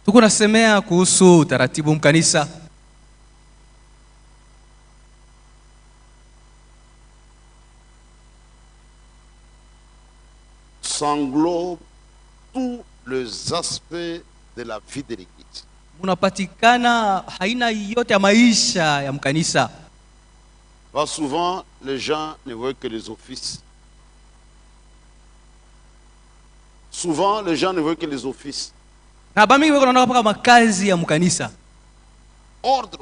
Tuko nasemea kuhusu utaratibu mkanisa. S'englobe tous les aspects de la vie de l'église. Munapatikana haina yote ya maisha ya mkanisa. Pas souvent les gens ne voient que les offices. Souvent les gens ne voient que les offices. Na bamingi wako naona paka makazi ya mkanisa. Ordre,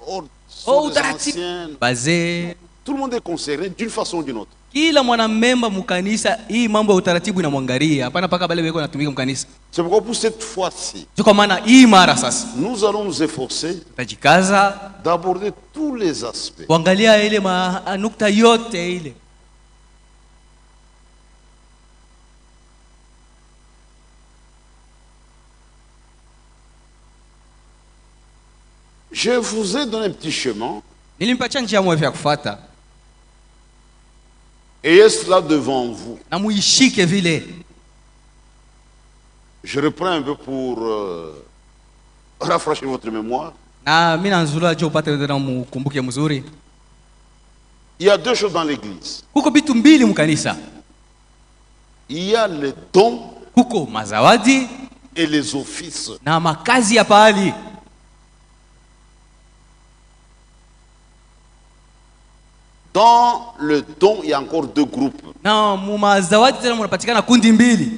anciens. Bazee. Tout le monde est concerné d'une façon ou d'une autre. Kila mwanamemba mkanisa hii mambo ya utaratibu inamwangalia. Hapana paka bale wako natumika mkanisa. C'est pourquoi pour cette fois-ci, Kwa maana hii mara sasa nous allons nous efforcer tajikaza d'aborder tous les aspects. kuangalia ile nukta yote ile. Je vous ai donné un petit chemin. Nilimpatia njia moja ya kufuata. Ayez cela devant vous. Na muishike vile. Je reprends un peu pour rafraîchir votre mémoire. Na mimi nanzula je upate tena mkumbuke mzuri. Il y a deux choses dans l'église. Kuko bitu mbili mkanisa. Il y a les dons Kuko mazawadi et les offices. na makazi ya pahali. Dans le don, il y a encore deux groupes. Na mazawadi tena mnapatikana kundi mbili.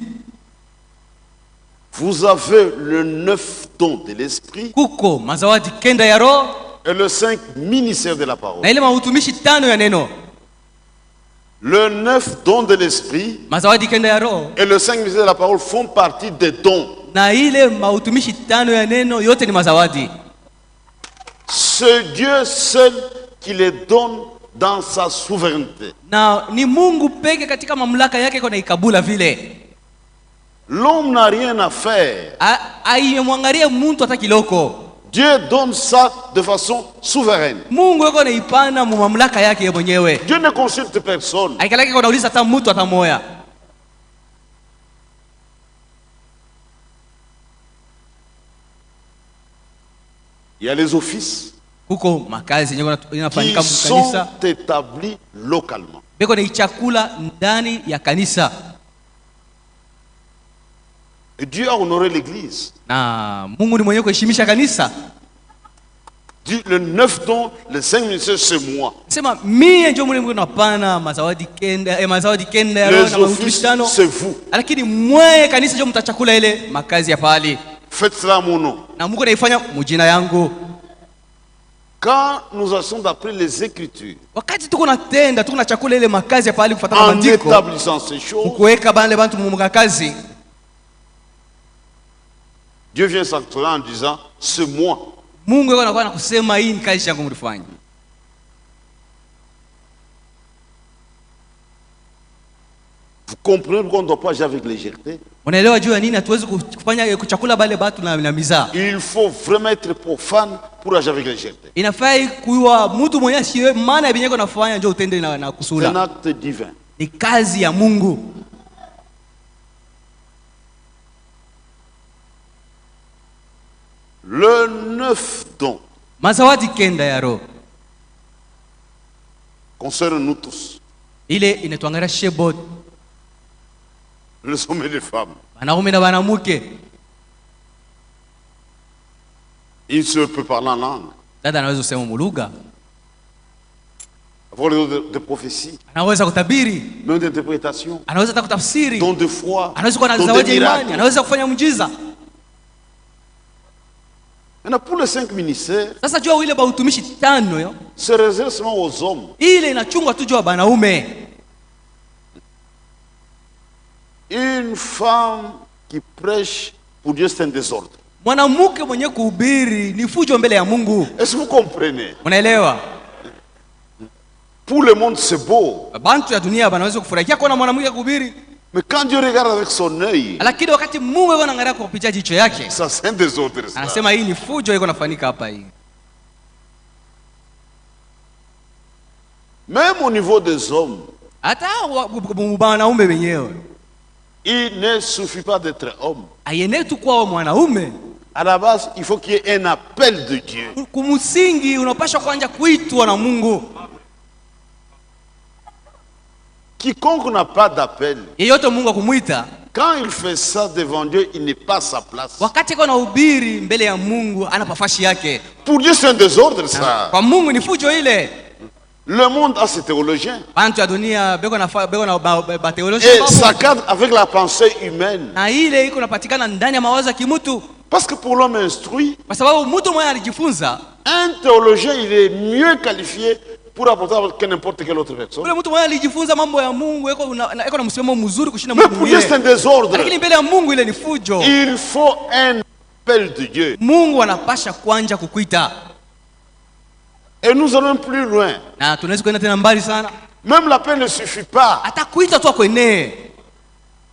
Vous avez le 9 dons de l'esprit. Kuko mazawadi kenda ya roho Et le 5 ministères de la parole. na ile mahutumishi tano ya neno. Le 9 dons de l'esprit Mazawadi kenda ya roho et le 5 ministères de la parole font partie des dons. na ile mahutumishi tano ya neno yote ni mazawadi. C'est Dieu seul qui les donne dans sa souveraineté. Na ni Mungu peke katika mamlaka yake kuna ikabula vile. L'homme n'a rien à faire. Aimwangalie mtu hata kiloko. Dieu donne ça de façon souveraine. Mungu yuko anaipana mu mamlaka yake mwenyewe. Dieu ne consulte personne. Aikalaki kuna uliza hata mtu hata moya. Il y a les offices Kuko makazi yenyewe inafanyika qui mkanisa. sont établis localement. Beko ni chakula ndani ya kanisa. Et Dieu a honoré l'église. Na Mungu ni mwenyewe kuheshimisha kanisa. Dit le 9 dons, les 5 ministères, c'est moi. Sema mie ndio Mungu napana mazawadi kenda ya roho na Les offices, mahutumisho. c'est vous. Lakini mwe kanisa ndio mtachakula ile makazi ya pale. Faites cela à mon nom. Na Mungu naifanya mjina yangu. Quand nous actions d'après les Écritures, Wakati tuko natenda tuko na chakula ile makazi ya pale kufuatana na en maandiko. établissant ces choses, Kuweka bale bantu mu kazi. Dieu vient s'actualiser en disant, c'est moi. Mungu yuko anakuwa anakusema hii ni kazi yangu mlifanya. Vous comprenez pourquoi on ne doit pas agir avec légèreté? Unaelewa juu ya nini hatuwezi kufanya kuchakula bale batu na mizaa. Il faut vraiment être profane pour agir avec légèreté. Inafai kuwa mtu mwenye asiye maana ya binyeko nafanya ndio utende na C'est un kusula. acte divin. Ni kazi ya Mungu. Le 9 dons Mazawadi kenda ya roho. concerne nous tous, Ile inatuangalia shebot. les hommes et les femmes. Wanaume na wanawake. Il se peut parler en langue, Dada anaweza kusema mulugha. avoir des dons de prophétie, Anaweza kutabiri. même d'interprétation, Anaweza hata kutafsiri. dons de foi, Anaweza kuwa na dons de zawadi ya imani. miracles. Anaweza kufanya muujiza. Maintenant, pour les 5 ministères, Sasa jua ile ba utumishi tano yo. c'est réservé seulement aux hommes. Ile inachungwa tu jua banaume. Une femme qui prêche pour Dieu, c'est un désordre. Mwanamke mwenye kuhubiri ni fujo mbele ya Mungu. Est-ce que vous comprenez? Unaelewa? Pour le monde, c'est beau. Bantu ya dunia banaweza kufurahikia kuona mwanamke kuhubiri. Mais quand Dieu regarde avec son œil, Lakini wakati Mungu yuko anaangalia kwa kupitia jicho yake, ça c'est un désordre. Ça. anasema hii ni fujo iko nafanyika hapa hii. Même au niveau des hommes, Hata wanaume wenyewe. il ne suffit pas d'être homme. Ayenetu kwa mwanaume. À la base, il faut qu'il y ait un appel de Dieu. Kumsingi unapaswa kuanza kuitwa na Mungu. Quiconque n'a pas d'appel, Yeyote Mungu akumuita, quand il fait ça devant Dieu, il n'est pas à sa place. wakati kuna ubiri mbele ya Mungu ana pafashi yake. Pour Dieu, c'est un désordre, ça. Kwa Mungu ni fujo ile. Le monde a ses théologiens. Bantu ya dunia beko na ba theology Et ça cadre avec la pensée humaine. na ile iko napatikana ndani ya mawazo ya kimutu, Parce que pour l'homme instruit, kwa sababu mtu mmoja alijifunza. un théologien, il est mieux qualifié pour apporter que n'importe quelle autre personne. Ule mtu mmoja alijifunza mambo ya Mungu, iko na msimamo mzuri kushinda Mais mtu pour Dieu, c'est un mwingine. désordre. Lakini mbele ya Mungu ile ni fujo. Il faut un appel de Dieu. Mungu anapasha kuanja kukuita. Et nous allons plus loin. Na tunaweza kwenda tena mbali sana. Même l'appel ne suffit pas. Atakuita tu akwenee.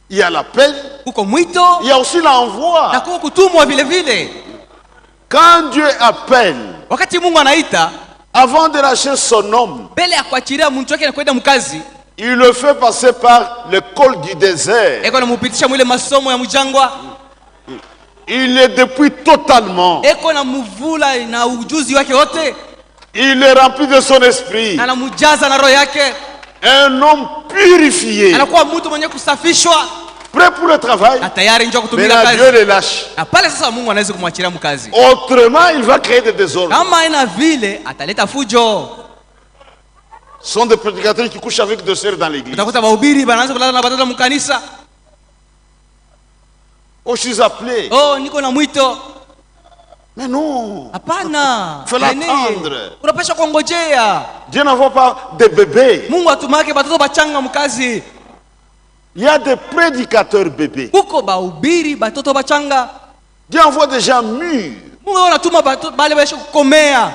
Il y a l'appel, Kuko mwito il y a aussi na l'envoi. kuko kutumwa vile vile. Quand Dieu appelle, Wakati Mungu anaita, avant de lâcher son homme, mbele ya kuachilia mtu wake na kwenda mkazi, il le fait passer par le col du désert. eko namupitisha mwile masomo ya mjangwa, Il est depuis totalement. eko na mvula na ujuzi wake wote, Il est rempli de son esprit. na anamujaza na roho yake, Un homme purifié, anakuwa mtu mwenye kusafishwa prêt pour le travail. na tayari njoo kutumika Maintenant, Dieu kazi. le lâche. Na pale sasa Mungu anaweza kumwachilia mkazi. Autrement, il va créer des désordres. Kama ina vile ataleta fujo. Ce sont des prédicateurs qui couchent avec deux sœurs dans l'église. Utakuta wahubiri wanaanza kulala na watoto mkanisa. Oh, je suis appelé. Oh, niko na mwito. Mais non. Hapana. Faut l'attendre. Unapaswa kuongojea. Dieu n'envoie pas des bébés. Mungu atumake watoto bachanga mkazi. Il y a des prédicateurs bébés. Kuko bahubiri batoto bachanga. Dieu envoie des gens mûrs. Mungu anatuma bale baisha kukomea.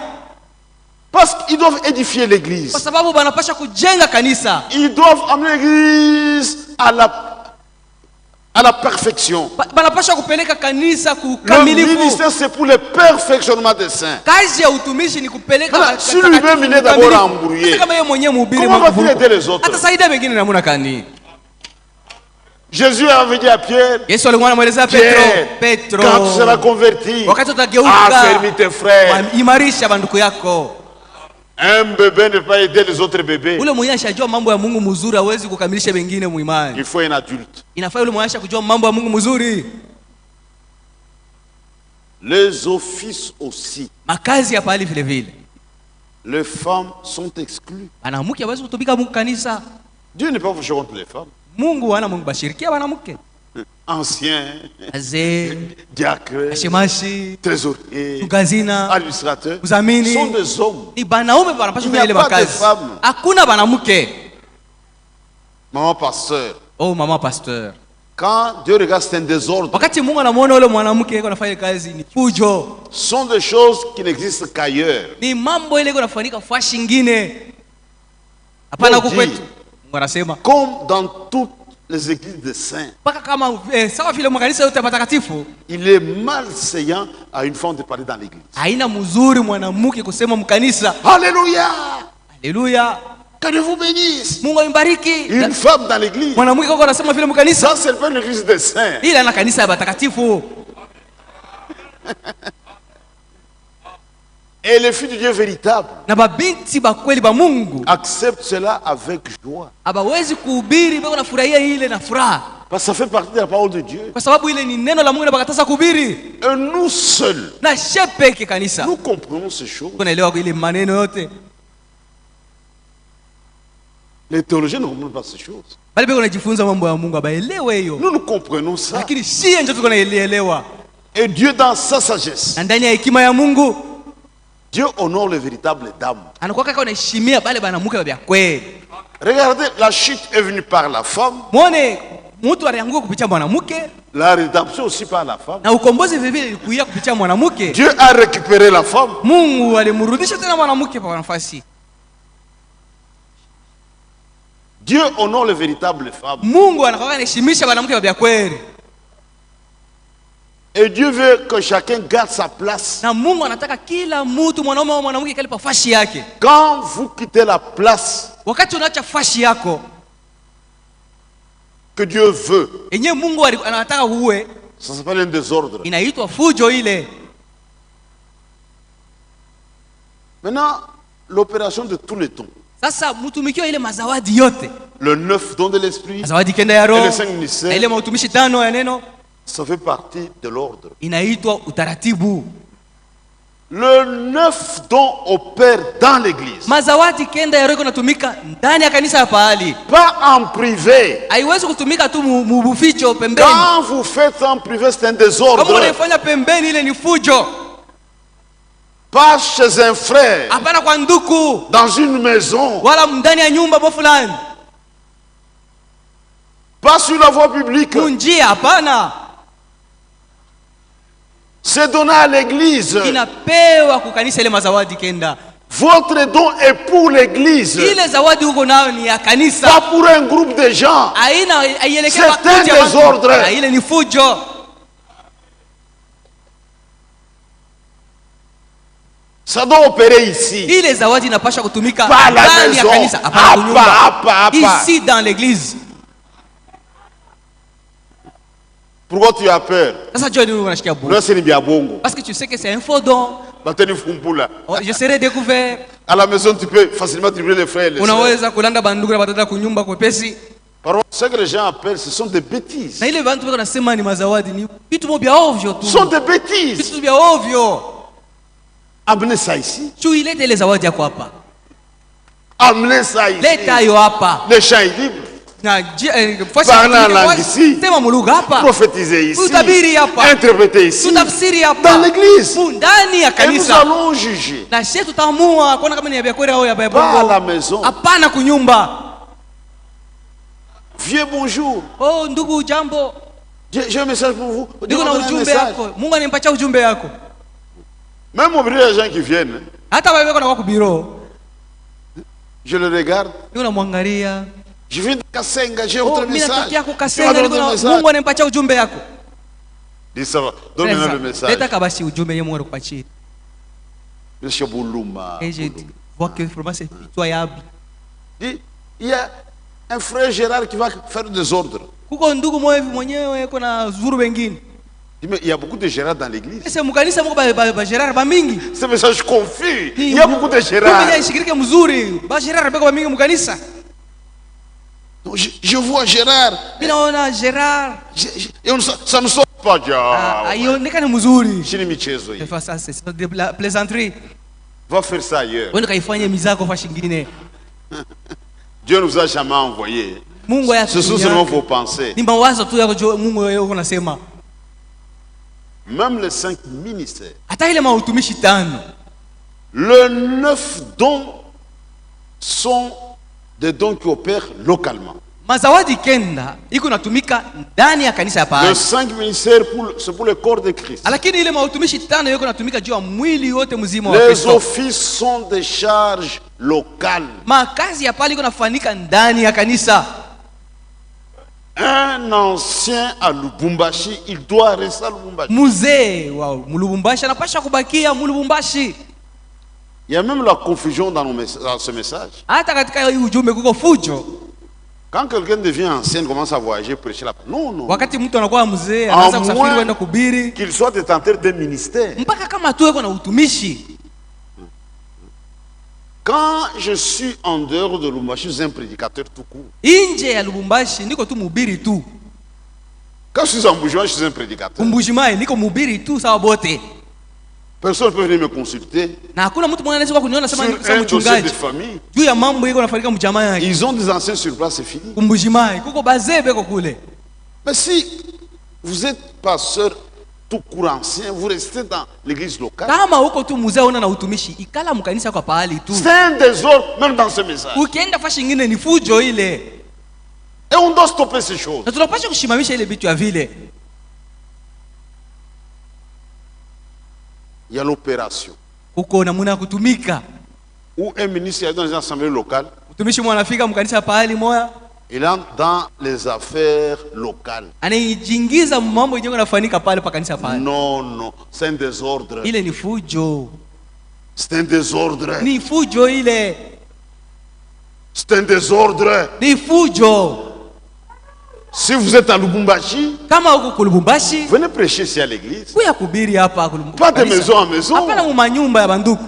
Parce qu'ils doivent édifier l'église. Kwa sababu banapasha kujenga kanisa. Ils doivent amener l'église à la perfection. Banapasha kupeleka kanisa Le kukamilifu. ministère, c'est pour le perfectionnement des saints. Kazi ya utumishi ni kupeleka Voilà, si lui-même il est d'abord embrouillé, hata kama yeye mwenyewe mhubiri comment va-t-il aider les autres? atasaidia wengine namna gani? Jésus avait dit à Pierre, Yesu alikuwa anamwelezea Petro, quand tu seras converti, wakati utageuka, affermis tes frères. imarisha banduku yako. Un bébé ne peut pas aider les autres bébés. Ule mwenye ashajua mambo ya Mungu mzuri hawezi kukamilisha wengine muimani. Il faut un adulte. Inafaa ule mwenye ashakujua mambo ya Mungu mzuri. Les offices aussi. Makazi ya pale vile vile. Les femmes sont exclues. Wanawake hawezi kutumika Mungu kanisa. Dieu n'est pas fâché contre les femmes. Mungu ana Mungu bashirikia wanawake. Anciens, Wazee, diacres, mashimashi, trésoriers, mgazina, administrateurs, uzamini. sont des hommes. Ni banaume wanapaswa kufanya ile makazi. Hakuna wanawake. Maman pasteur. Oh mama pasteur. Quand Dieu regarde, c'est un désordre. Wakati Mungu anamuona yule mwanamke yuko anafanya kazi ni fujo. Ce sont des choses qui n'existent qu'ailleurs. Ni mambo ile yanafanyika fashi nyingine. Hapana huko kwetu. Mungu anasema Comme dans toutes les églises de saints, paka kama sawa vile makanisa yote matakatifu, il est malséant à une femme de parler dans l'église. haina mzuri mwanamke kusema mkanisa. Alléluia! Haleluya. Que Dieu vous bénisse. Mungu ambariki. Une femme dans l'église. Mwanamke kwa anasema vile mkanisa. Ça, c'est pas une église de saints. Ila na kanisa ya matakatifu. Et les filles de Dieu véritable Na babinti ba kweli ba Mungu acceptent cela avec joie. abawezi kuhubiri bado nafurahia ile na furaha. Parce que ça fait partie de la parole de Dieu. Kwa sababu ile ni neno la Mungu na bakataza kuhubiri. Et nous seuls, Na shepeke kanisa. nous comprenons ces choses. Tunaelewa ile maneno yote. Les théologiens ne comprennent pas ces choses. Bali bado unajifunza mambo ya Mungu abaelewe hiyo. Nous comprenons ça. Lakini si ndio tuko naelewa. Et Dieu, dans sa sagesse, Na ndani ya hekima ya Mungu Dieu honore les véritables dames. anakuwa kaka anaheshimia bale banamuke ba kweli. Regardez, la chute est venue par la femme, Muone mtu alianguka kupitia mwanamke la rédemption aussi par la femme. na ukombozi vile vile ilikuja kupitia mwanamke. Dieu a récupéré la femme. Mungu alimrudisha tena mwanamke kwa nafasi. Dieu honore les véritables femmes. Mungu anakuwa anaheshimisha mwanamke wa kweli. Et Dieu veut que chacun garde sa place. Na Mungu anataka kila mtu mwanaume au mwanamke kalipa fashi yake. Quand vous quittez la place Wakati unaacha fashi yako que Dieu veut, yenyewe Mungu anataka uwe, Ça s'appelle un désordre. Inaitwa fujo ile. Maintenant, l'opération de tous les temps. Sasa mtumikio ile mazawadi yote. Le 9 don de l'esprit. Mazawadi kenda ya Et roho. les 5 ministères. Na ile mautumishi 5 ya neno. Ça fait partie de l'ordre. Inaitwa utaratibu. Le 9 dons opère dans l'église. Mazawadi kenda ya roho kunatumika ndani ya kanisa ya pahali. Pas en privé. Haiwezi kutumika tu mubuficho pembeni. Quand vous faites en privé, c'est un désordre. Kama unaifanya pembeni ile ni fujo. Pas chez un frère. Hapana kwa nduku. Dans une maison. Wala ndani ya nyumba bo fulani. Pas sur la voie publique. Kunjia hapana. C'est donné à l'église. Inapewa kukanisa ile mazawadi kenda. Votre don est pour l'église. Ile zawadi uko nayo ni ya kanisa. Pas pour un groupe de gens. Haina haielekea C'est un désordre. Ile ni fujo. Ça doit opérer ici. Ile zawadi inapaswa kutumika Pas la ndani ya maison. kanisa, hapana kunyumba. Hapa. Ici dans l'église. Pourquoi tu as peur? Sasa John unashikia bongo. C'est bien bongo. Parce que tu sais que c'est un faux don. Bateni fumpula. Je serai découvert. À la maison, tu peux facilement tribler les frères et les sœurs. Unaweza kulanda bandugu na batata kunyumba kwepesi. Par contre, ce que les gens appellent, ce sont des bêtises. Na ile bantu wako nasema ni mazawadi ni vitu vya ovyo tu. Ce sont des bêtises. Vitu vya ovyo. Amenez ça ici. Tu ilete ile zawadi yako hapa. Amenez ça ici. Leta hiyo hapa. Le champ est libre. Na Parler en langue ici. Sema mulugha hapa. Prophétiser ici. Utabiri hapa. Interpréter ici. Tutafsiri hapa. Dans l'église. Ndani ya Et nous kanisa. allons juger. Na sisi tutaamua kuona kama ni ya kweli au ya Pas à bongo. la maison. Hapana kunyumba. Vieux bonjour. Oh ndugu jambo. J'ai un message pour vous. Niko na Demandez un ujumbe message. yako. Mungu animpatia ujumbe yako. Même au bureau, les gens qui viennent, Hata wewe uko na kwa biro. je le regarde. Niko namwangalia. Je viens de Kasenga, j'ai Oh, autre mimi message. natokea kwa Tu Kasenga, m'as niko donné un na message. Mungu animpatia ujumbe yako. Dis ça va. Donne-moi le message. Leta kabasi ujumbe yeye Mungu anakupatia. Monsieur Boulouma. Et je vois que vraiment c'est pitoyable. Dis, il y a un frère Gérard qui va faire des ordres. Kuko ndugu mwenyewe yuko na zuru wengine. Dis, mais il y a beaucoup de Gérard dans l'église. Sasa mkanisa mko ba Gerard ba mingi. Ce message confus. Il y a beaucoup de Gérard. Kumbe yashikirike mzuri. Ba Gerard beko ba mingi mkanisa. Donc, je vois Gérard. Mimi naona Gerard. Et ça ne sort pas. Aionekane mzuri. Chini michezo hii. C'est ça, c'est de la plaisanterie. Va faire ça ailleurs. Wewe kaifanye mizako fa shingine. Dieu ne nous a jamais envoyé. Mungu Ce sont seulement vos pensées. Ni mawazo tu yako Mungu yeye unasema. Même les 5 ministères. Hata ile mautumishi 5. Les 9 dons sont des dons qui opèrent localement. Mazawadi kenda iko natumika ndani ya kanisa ya pale. Les 5 ministères c'est pour le corps de Christ. Lakini ile mautumishi 5 yako natumika juu ya mwili wote mzima wa Les Kristo. offices sont des charges locales. Makazi ya pale iko nafanyika ndani ya kanisa. Un ancien à Lubumbashi, il doit rester à Lubumbashi. Mzee wa Lubumbashi anapaswa kubakia Lubumbashi. Il y a même la confusion dans ce message. Hata katika hii ujumbe kuko fujo. Quand quelqu'un devient ancien, commence à voyager, prêcher la parole. Non, non. Wakati mtu anakuwa mzee anaanza kusafiri kwenda kuhubiri. Qu'il soit détenteur d'un ministère. Mpaka kama tu yuko na utumishi. Quand je suis en dehors de Lubumbashi, je suis un prédicateur tout court. Nje ya Lubumbashi niko tu mhubiri tu. Quand je suis en Bourgeois, je suis un prédicateur. Mbujimayi niko mhubiri tu sawa bote. Personne ne peut venir me consulter. Na hakuna mtu mwingine anaweza kuniona sema Sur niko kama un dossier de mchungaji. famille. Juu ya mambo yiko nafanyika mjamaa yake. Ils ont des anciens sur place, c'est fini. Mbujimayi kuko bazee beko kule. Mais si vous êtes pasteur tout court ancien, vous restez dans l'église locale. Kama huko tu mzee una na utumishi, ikala mkanisa kwa pahali tu. C'est un désordre, même dans ce message. Ukienda fashi nyingine ni fujo ile. Et on doit stopper ces choses. Na tunapaswa kushimamisha ile vitu ya vile. Il y a l'opération. Huko namuna ya kutumika. Où un ministre est dans une assemblée locale, Mtumishi mwanafika mkanisa pahali moya, il entre dans les affaires locales. anajingiza mambo yenyewe yanafanyika pale pa kanisa pale. Non, non, c'est un désordre. Ile ni fujo. C'est un désordre. Ni fujo ile. C'est un désordre. Ni fujo. Si vous êtes à Lubumbashi, Kama uko kulubumbashi, venez prêcher ici à l'église. kuya kubiri hapa Pas de maison en maison. Hapana mumanyumba ya banduku.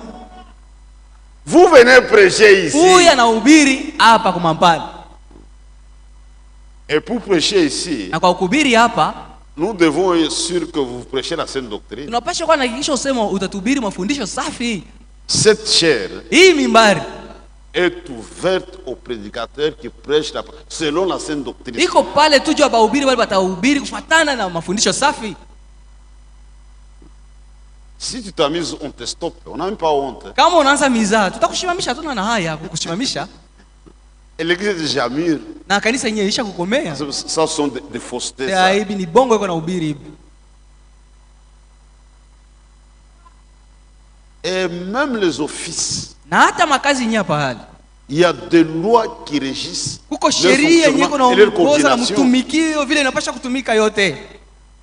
Vous venez prêcher ici. Kuya na ubiri hapa kumampani. Et pour prêcher ici, Na kwa kubiri hapa, nous devons être sûrs que vous prêchez la sainte doctrine. tunapaswa kuwa na hakikisho usema utatubiri mafundisho safi. Cette chair Hii mimbari est ouverte aux prédicateurs qui prêchent selon la sainte doctrine. iko pale tu jua bahubiri wale watahubiri kufuatana na mafundisho safi. Si tu t'amuses, on te stoppe. On n'a même pas honte. Kama unaanza mizaa, tutakushimamisha, hatuna na haya kukushimamisha. Et l'église est déjà mûre. Na kanisa yenyewe isha kukomea. Ça sont des faussetés. Ya hivi ni bongo iko na ubiri hivi. Et même les offices, Na hata makazi yenyewe pahali. il y a des lois qui régissent Kuko leur sheria yenyewe fonctionnement kuna et leur ongoza na coordination. mtumikio vile inapaswa kutumika yote.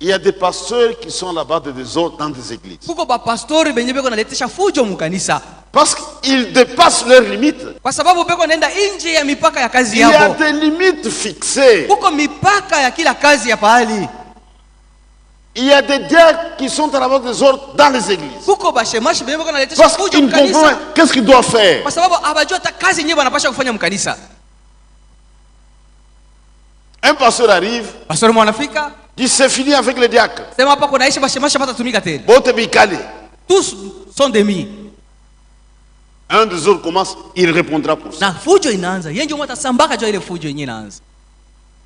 Il y a des pasteurs qui sont là-bas de désordre dans des églises. Kuko ba pastori benye beko naletisha fujo mukanisa. Parce qu'ils dépassent leurs limites. Kwa sababu beko naenda nje ya mipaka ya kazi Il y a yao. des limites fixées. Kuko mipaka ya kila kazi ya pahali. Il y a des diacres qui sont à la base des ordres dans les églises. Kuko bashemashi benye beko naletisha Parce fujo qu'ils ne comprennent mukanisa. pas qu'est-ce qu'ils doivent faire. Kwa sababu abajua hata kazi yenyewe wanapaswa kufanya mkanisa. Un pasteur arrive, Pastori mwanafika, dit c'est fini avec les diacres. sema hapa kunaishi bashemashi hata tumika tena. Bote bikali. Tous sont demi. Un des autres commence, il répondra pour ça. Na fujo inaanza. Yeye ndio mtasambaka jua ile fujo yenyewe inaanza.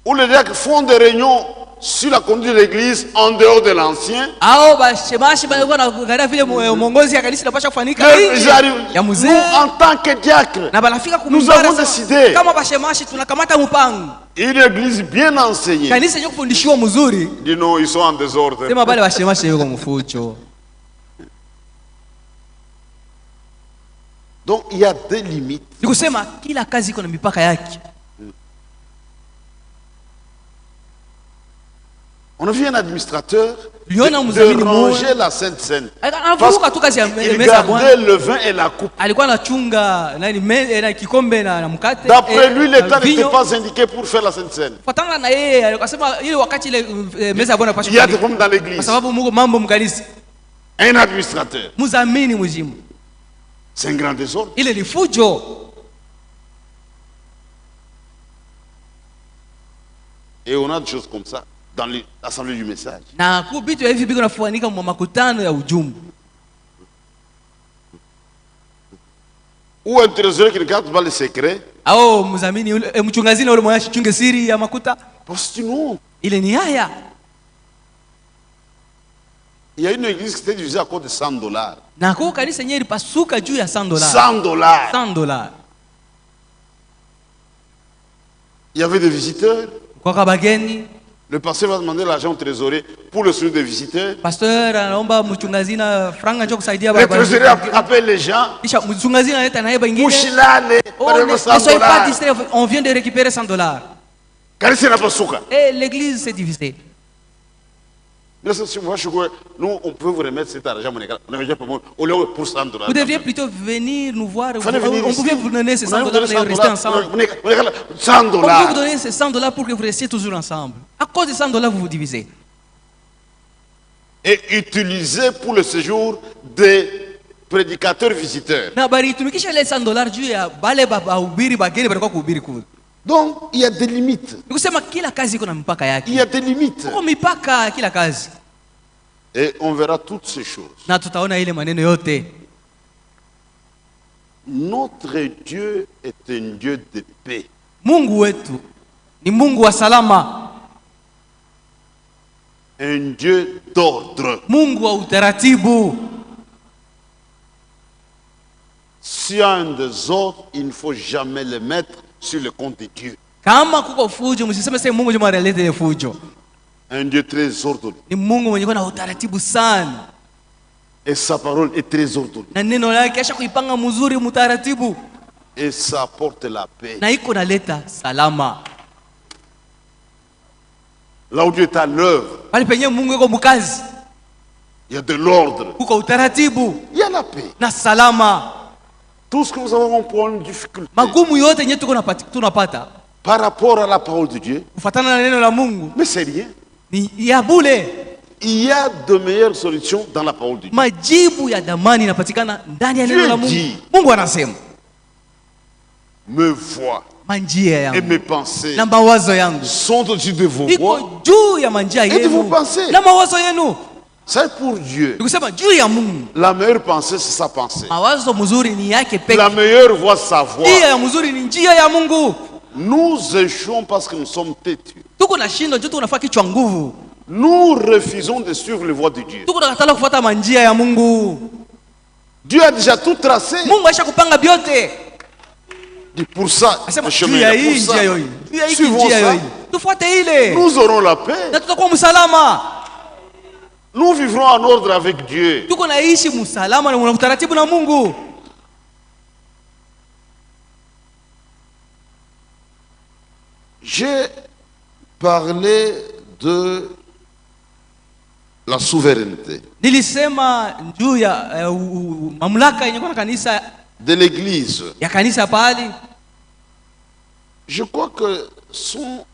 Où les diacres font des réunions sur la conduite de l'église en dehors de l'ancien. Ao bashemashi balikuwa na kuangalia vile mwongozi ya kanisa inapaswa kufanyika Ils nje arrivent. ya Nous, mzee. en tant que diacres, Na banafika nous avons décidé kama bashemashi tunakamata mpango. une église bien enseignée. Kanisa yenyewe kufundishiwa mzuri. Dit non, ils sont en désordre. Sema bale bashemashi yuko mfucho. Donc il y a des limites. Nikusema kila kazi iko na mipaka yake. On a vu un administrateur Liona de mzamini ranger la Sainte Seine. Anavuka tu kazi ya Il meza ya Bwana. gardait le vin et la coupe. Alikuwa anachunga na kikombe na mkate. D'après lui, na l'État n'était vinyo. pas indiqué pour faire la Sainte Seine. Fuatana na yeye akasema ile wakati ile meza ya Bwana Il y a des pasha. problèmes dans Kwa l'église. sababu Mungu mambo mkanisa. Un administrateur. Mzamini mjimu. C'est un grand désordre. Ile ni fujo. Et on a des choses comme ça dans l'assemblée du message. Na kubitu hivi biko nafuanika mwa makutano ya ujumbe. Ou un trésorier qui ne garde pas les secrets. Au mzamini yule mchungazini yule mwashi chunge siri ya makuta. Parce que non. Ile ni haya. Il y a une église qui était divisée à cause de $100. Na kwa kanisa yenyewe ilipasuka juu ya $100. $100. $100. Il y avait des visiteurs. Kwa kabageni, Le pasteur va demander l'argent au trésorier pour le suivi des visiteurs. pastor anaomba mchungazina franga njoo kusaidia Le trésorier appelle les gens. Kisha mchungazina analeta na heba ingine. Mushilale. Oh, ne soyez pas distrait, on vient de récupérer $100. Karisi na pasuka. Et l'église s'est divisée. Mais si moi je crois, nous on peut vous remettre cet argent monétaire. On a déjà au lieu pour $100. Vous devriez plutôt venir nous voir. Fallait venir On ici. pouvait vous donner ces On a $100 donné et rester ensemble. $100. On peut vous $100. donner ces $100 pour que vous restiez toujours ensemble. À cause de $100, vous vous divisez. Et utilisé pour le séjour des prédicateurs visiteurs. Na bari tumikisha ile $100 juu ya bale bahubiri bageni balikuwa kuhubiri kule. Donc il y a des limites. Nikusema kila kazi iko na mipaka Il yake. y a des limites. Kuko mipaka ya kila kazi. Et on verra toutes ces choses. Na tutaona ile maneno yote. Notre Dieu est un Dieu de paix. Mungu wetu ni Mungu wa salama, Un Dieu d'ordre. Mungu wa utaratibu. S'il y a un désordre, il ne faut jamais le mettre sur le compte de Dieu. Kama kuko fujo, msiseme sasa Mungu jamaa analeta ile fujo. Un Dieu très ordonné. Ni Mungu mwenye kuna utaratibu sana. Et sa parole est très ordonnée. Na neno lake acha kuipanga mzuri mtaratibu. Et ça apporte la paix. Na iko naleta salama. Là où Dieu est à l'œuvre, Pale penye Mungu yuko mkazi, il y a de l'ordre. kuko utaratibu Il y a la paix. na salama. Tout ce que nous avons pour une difficulté, Magumu yote yenye tunapata par rapport à la parole de Dieu, kufuatana na neno la Mungu mais c'est rien. ni ya bule. Il y a de meilleures solutions dans la parole de Dieu. Majibu ya damani inapatikana ndani ya neno la Mungu. Dieu dit, Mungu anasema, mes voies manjia et yangu mes pensées na mawazo yangu sont au-dessus de vos voies. iko juu ya manjia Et de vos yenu pensées. na mawazo yenu. C'est pour Dieu. Nikusema juu ya Mungu, La meilleure pensée, c'est sa pensée. mawazo mzuri ni yake pekee. La meilleure voie, c'est sa voie. Njia ya mzuri ni njia ya Mungu. Nous échouons parce que nous sommes têtus. Tuko na shindo juu tunafaa kichwa nguvu. Nous refusons de suivre les voies de Dieu. Tuko nakatala kufuata manjia ya Mungu. Dieu a déjà tout tracé. Mungu aisha kupanga vyote. Dit pour ça, Asema le juu chemin ya est hii pour ça. njia yoyi, juu ya hii Suivons njia ça. yoyi, tufuate ile Nous aurons la paix. na tutakuwa msalama. Nous vivrons en ordre avec Dieu. Tuko naishi msalama na utaratibu na Mungu. J'ai parlé de la souveraineté Nilisema juu ya mamlaka yenye kwa kanisa de l'Église. ya kanisa pale. Je crois que ce sont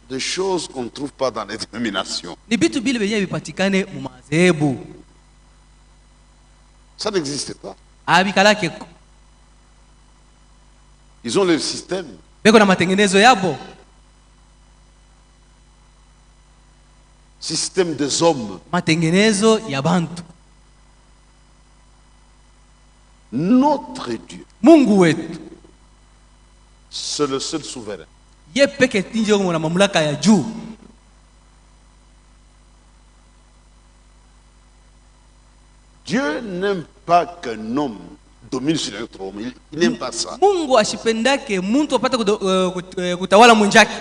des choses qu'on ne trouve pas dans les dénominations. Ni vitu vile vyenyewe vipatikane mu madhehebu. Ça n'existe pas. Abikalake Ils ont leur système. beko na matengenezo yabo. Système des hommes. Matengenezo ya bantu. Notre Dieu, Mungu wetu c'est le seul souverain. ye peke tinjo na mamlaka ya juu. Dieu n'aime pas qu'un homme domine sur un autre homme. Il n'aime pas ça. Mungu ashipendake mtu apate kutawala mwenzake.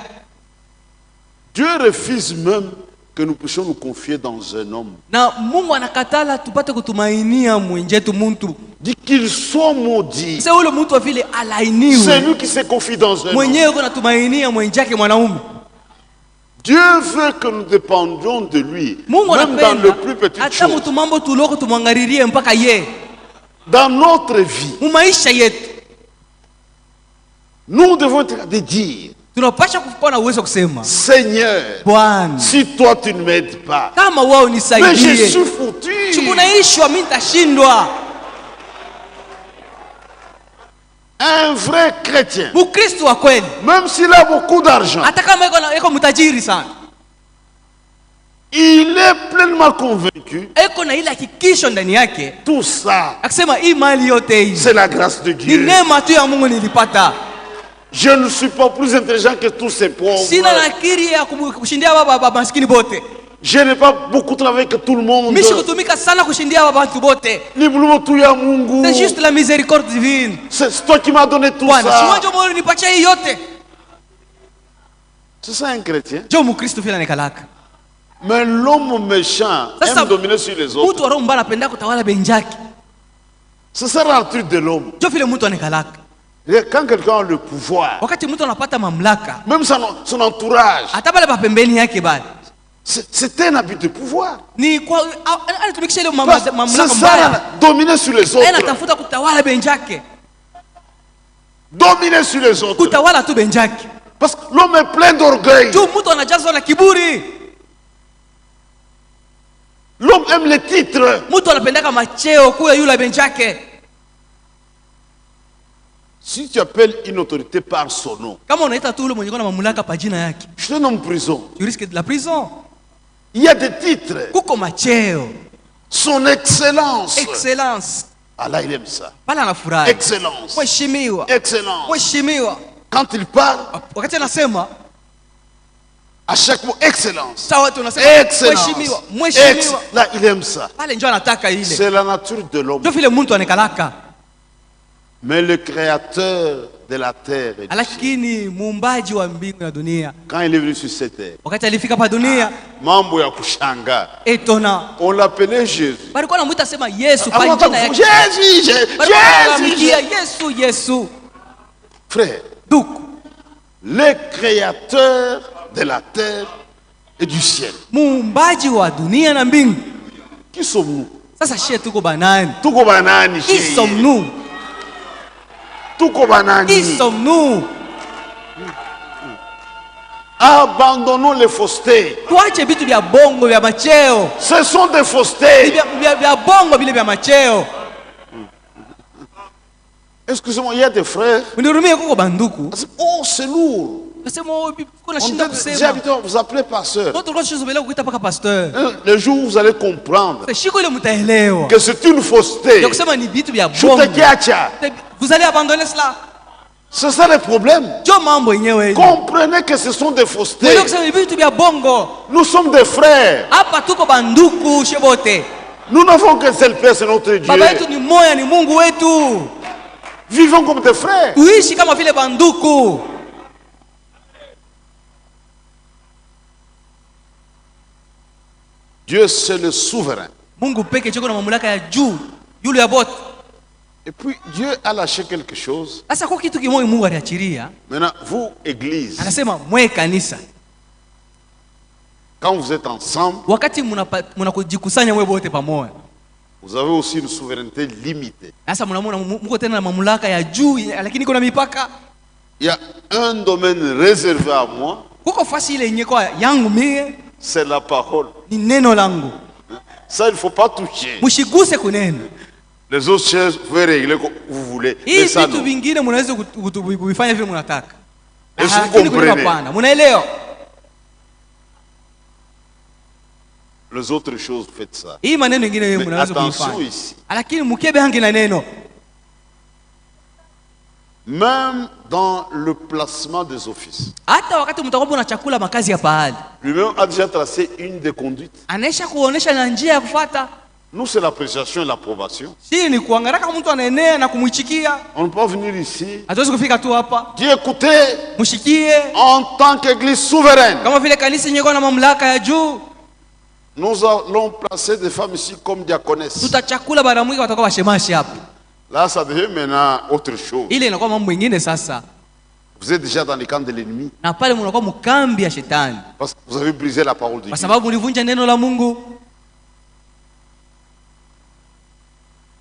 Dieu refuse même que nous puissions nous confier dans un homme. Na Mungu anakatala tupate kutumainia mwenjetu muntu. Dit qu'il soit maudit. Sasa ule mtu vile C'est alainiwe. lui qui se confie dans un homme. Mwenyewe kuna tumainia mwenjake mwanaume. Dieu veut que nous dépendions de lui. Mungu Même dans le plus anapenda petit hata chose. mtu mambo tuloko tumwangalirie mpaka ye. Dans notre vie, Mu maisha yetu nous devons être de dire, tunapasha kuwa na uwezo kusema, Seigneur, Bwana, si toi tu ne m'aides pas, kama wao mais je nisaidie. suis foutu. Sikunaishwa mimi nitashindwa. Un vrai chrétien, Mkristo wa kweli même s'il a beaucoup d'argent, hata kama iko mtajiri sana, il est pleinement convaincu, iko na ile hakikisho ndani yake tout ça, akisema hii mali yote hii c'est la grâce de ni Dieu. neema tu ya Mungu nilipata. Je ne suis pas plus intelligent que tous ces pauvres. Sina na akili ya kushindia baba maskini bote. Je n'ai pas beaucoup travaillé que tout le monde. Mimi sikutumika sana kushindia watu bote. Ni buluma tu ya Mungu. C'est juste la miséricorde divine. C'est toi qui m'as donné tout Bwana, ça. siwanje mbona nipatia hii yote? C'est ça un chrétien. Jo Mkristo vile anakalaka. Mais l'homme méchant Sasa, aime dominer sur les Mtu autres. wa roho mbaya anapenda kutawala benjaki. C'est ça la nature de l'homme. Jo vile mtu anakalaka. Quand quelqu'un a le pouvoir, Wakati mtu anapata mamlaka, même son entourage, hata pale pa pembeni yake bali. c'est un habit de pouvoir. Ni kwa anatumikisha ile C'est mamlaka ça, mbaya. dominer sur les autres. Anatafuta kutawala benjake. Dominer sur les autres. Kutawala tu benjake. Parce que l'homme est plein d'orgueil. Jo mtu anajazwa na kiburi. L'homme aime les titres. Mtu anapendaka macheo kuya yule benjake. Si tu appelles une autorité par son nom, Kama unaita tu yule mwenye kuna mamlaka pa jina yake, je te nomme prison. tu risques de la prison. Il y a des titres. Kuko macheo, Son excellence. excellence. Allah, il aime ça. Pala anafurahi. Excellence. Mheshimiwa. Excellence. Mheshimiwa. Quand il parle, Wakati anasema à chaque mot, excellence. sawa tu unasema Excellence. mheshimiwa, mheshimiwa. Là, il aime ça. Pale njoo anataka ile. C'est la nature de l'homme. Ndio vile mtu anakalaka. Mais le créateur de la terre, et du ciel, Lakini muumbaji wa mbingu na dunia, quand il est venu sur cette terre, wakati alifika pa dunia, mambo ya kushanga, etona. on l'appelait Jésus. Balikuwa anamuita sema Yesu Ah, pa jina yake. Jésus, Balikuwa Jésus, wanamwambia Jésus. Yesu, Yesu. Frère, Duku. le créateur de la terre et du ciel. Muumbaji wa dunia na mbingu. Qui sommes-nous? Sasa shie tuko banani? Tuko banani Qui shey? sommes-nous? Tuko banani? Qui sommes-nous? Abandonnons les faussetés. Tuache vitu vya bongo vya macheo. Ce sont des faussetés. Vya bongo vile vya macheo. Excusez-moi, il y a des frères. Unirumie kuko banduku. Oh, c'est lourd. Nasema kuna On shinda dit, j'ai kusema. habitué à vous appeler pasteur. Watu kwa shinda bila kuita paka pasteur. Le jour où vous allez comprendre Shiko ile mtaelewa. que c'est une fausseté. Ya kusema ni vitu vya bongo. Chutekiacha. Vous allez abandonner cela. C'est ça le problème. Jo mambo yenyewe. Comprenez que ce sont des faussetés. Ndio kusema ni vitu vya bongo. Nous sommes des frères. Hapa tuko banduku shebote. Nous n'avons qu'un seul Père, c'est notre Dieu. Baba yetu ni moya, ni Mungu wetu. Vivons comme des frères. Tuishi kama vile banduku. Dieu, c'est le souverain. Mungu peke choko na mamlaka ya juu, yule ya bote. Et puis, Dieu a lâché quelque chose. Sasa kwa kitu kimoja Mungu aliachilia. Maintenant, vous, Église, Anasema mwe kanisa. quand vous êtes ensemble, Wakati mnakujikusanya mwe bote pamoja. vous avez aussi une souveraineté limitée. Sasa mnaona mko tena na mamlaka ya juu lakini kuna mipaka. Il y a un domaine réservé à moi, Kuko fasi ile yenye kwa yangu mie c'est la parole. ni neno langu. Ça, il ne faut pas toucher. Mshiguse kuneno. Les autres choses, vous pouvez régler comme vous voulez. Hii Mais ça, vitu non. vingine mnaweza kuvifanya vile mnataka. Est-ce que vous Lakini kuna comprenez? hapana. Mnaelewa? Les autres choses, faites ça. Hii maneno mengine wewe Mais mnaweza attention kuifanya. ici. Lakini mkebe hangi na neno. Même dans le placement des offices. Hata wakati mtakuwa na chakula makazi ya pahali. Lui-même a déjà tracé une des conduites. Anaisha kuonesha na njia ya kufuata. Nous, c'est l'appréciation et l'approbation. Si ni kuangalia kama mtu anaenea na kumuichikia. On ne peut pas venir ici. Hatuwezi kufika tu hapa. Dieu, écoutez, Mshikie en tant qu'Église souveraine, kama vile kanisa yenyewe na mamlaka ya juu. nous allons placer des femmes ici comme diaconesses. Tutachakula baramwika watakuwa washemashi hapa. Là, ça devient maintenant autre chose. Ile inakuwa mambo mengine sasa. Vous êtes déjà dans les camps de l'ennemi. Na pale mnakuwa mkambi ya shetani. Parce que vous avez brisé la parole de Kwa Dieu. sababu mlivunja neno la Mungu.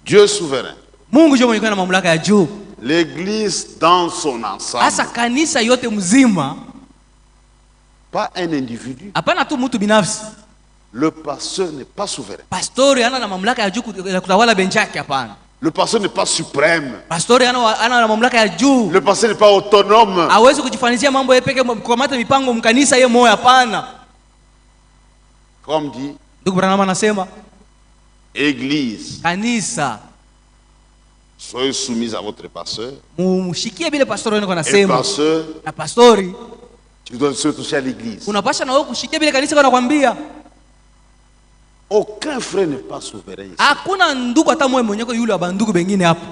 Dieu souverain. Mungu ndiye mwenye na mamlaka ya juu. L'Église dans son ensemble. Hasa kanisa yote mzima, Pas un individu. hapana tu mtu binafsi. Le pasteur n'est pas souverain. Pastori ana na mamlaka ya juu kutawala benchi yake, hapana. Le pasteur n'est pas suprême. Pastori ana na mamlaka ya juu. Le pasteur n'est pas autonome. Hawezi kujifanizia mambo yake peke, kukamata mipango mkanisa yeye moyo, hapana. Comme dit, Ndugu Branham anasema Église, kanisa soyez soumise à votre pasteur. mumshikie vile pastori wenu Et anasema. pasteur, Na pastori tu dois se toucher à l'Église. unapasha na wewe kushikia vile kanisa wanakuambia. Aucun frère n'est pas souverain ici. Hakuna ndugu hata mmoja mwenye yule wa bandugu bengine hapo.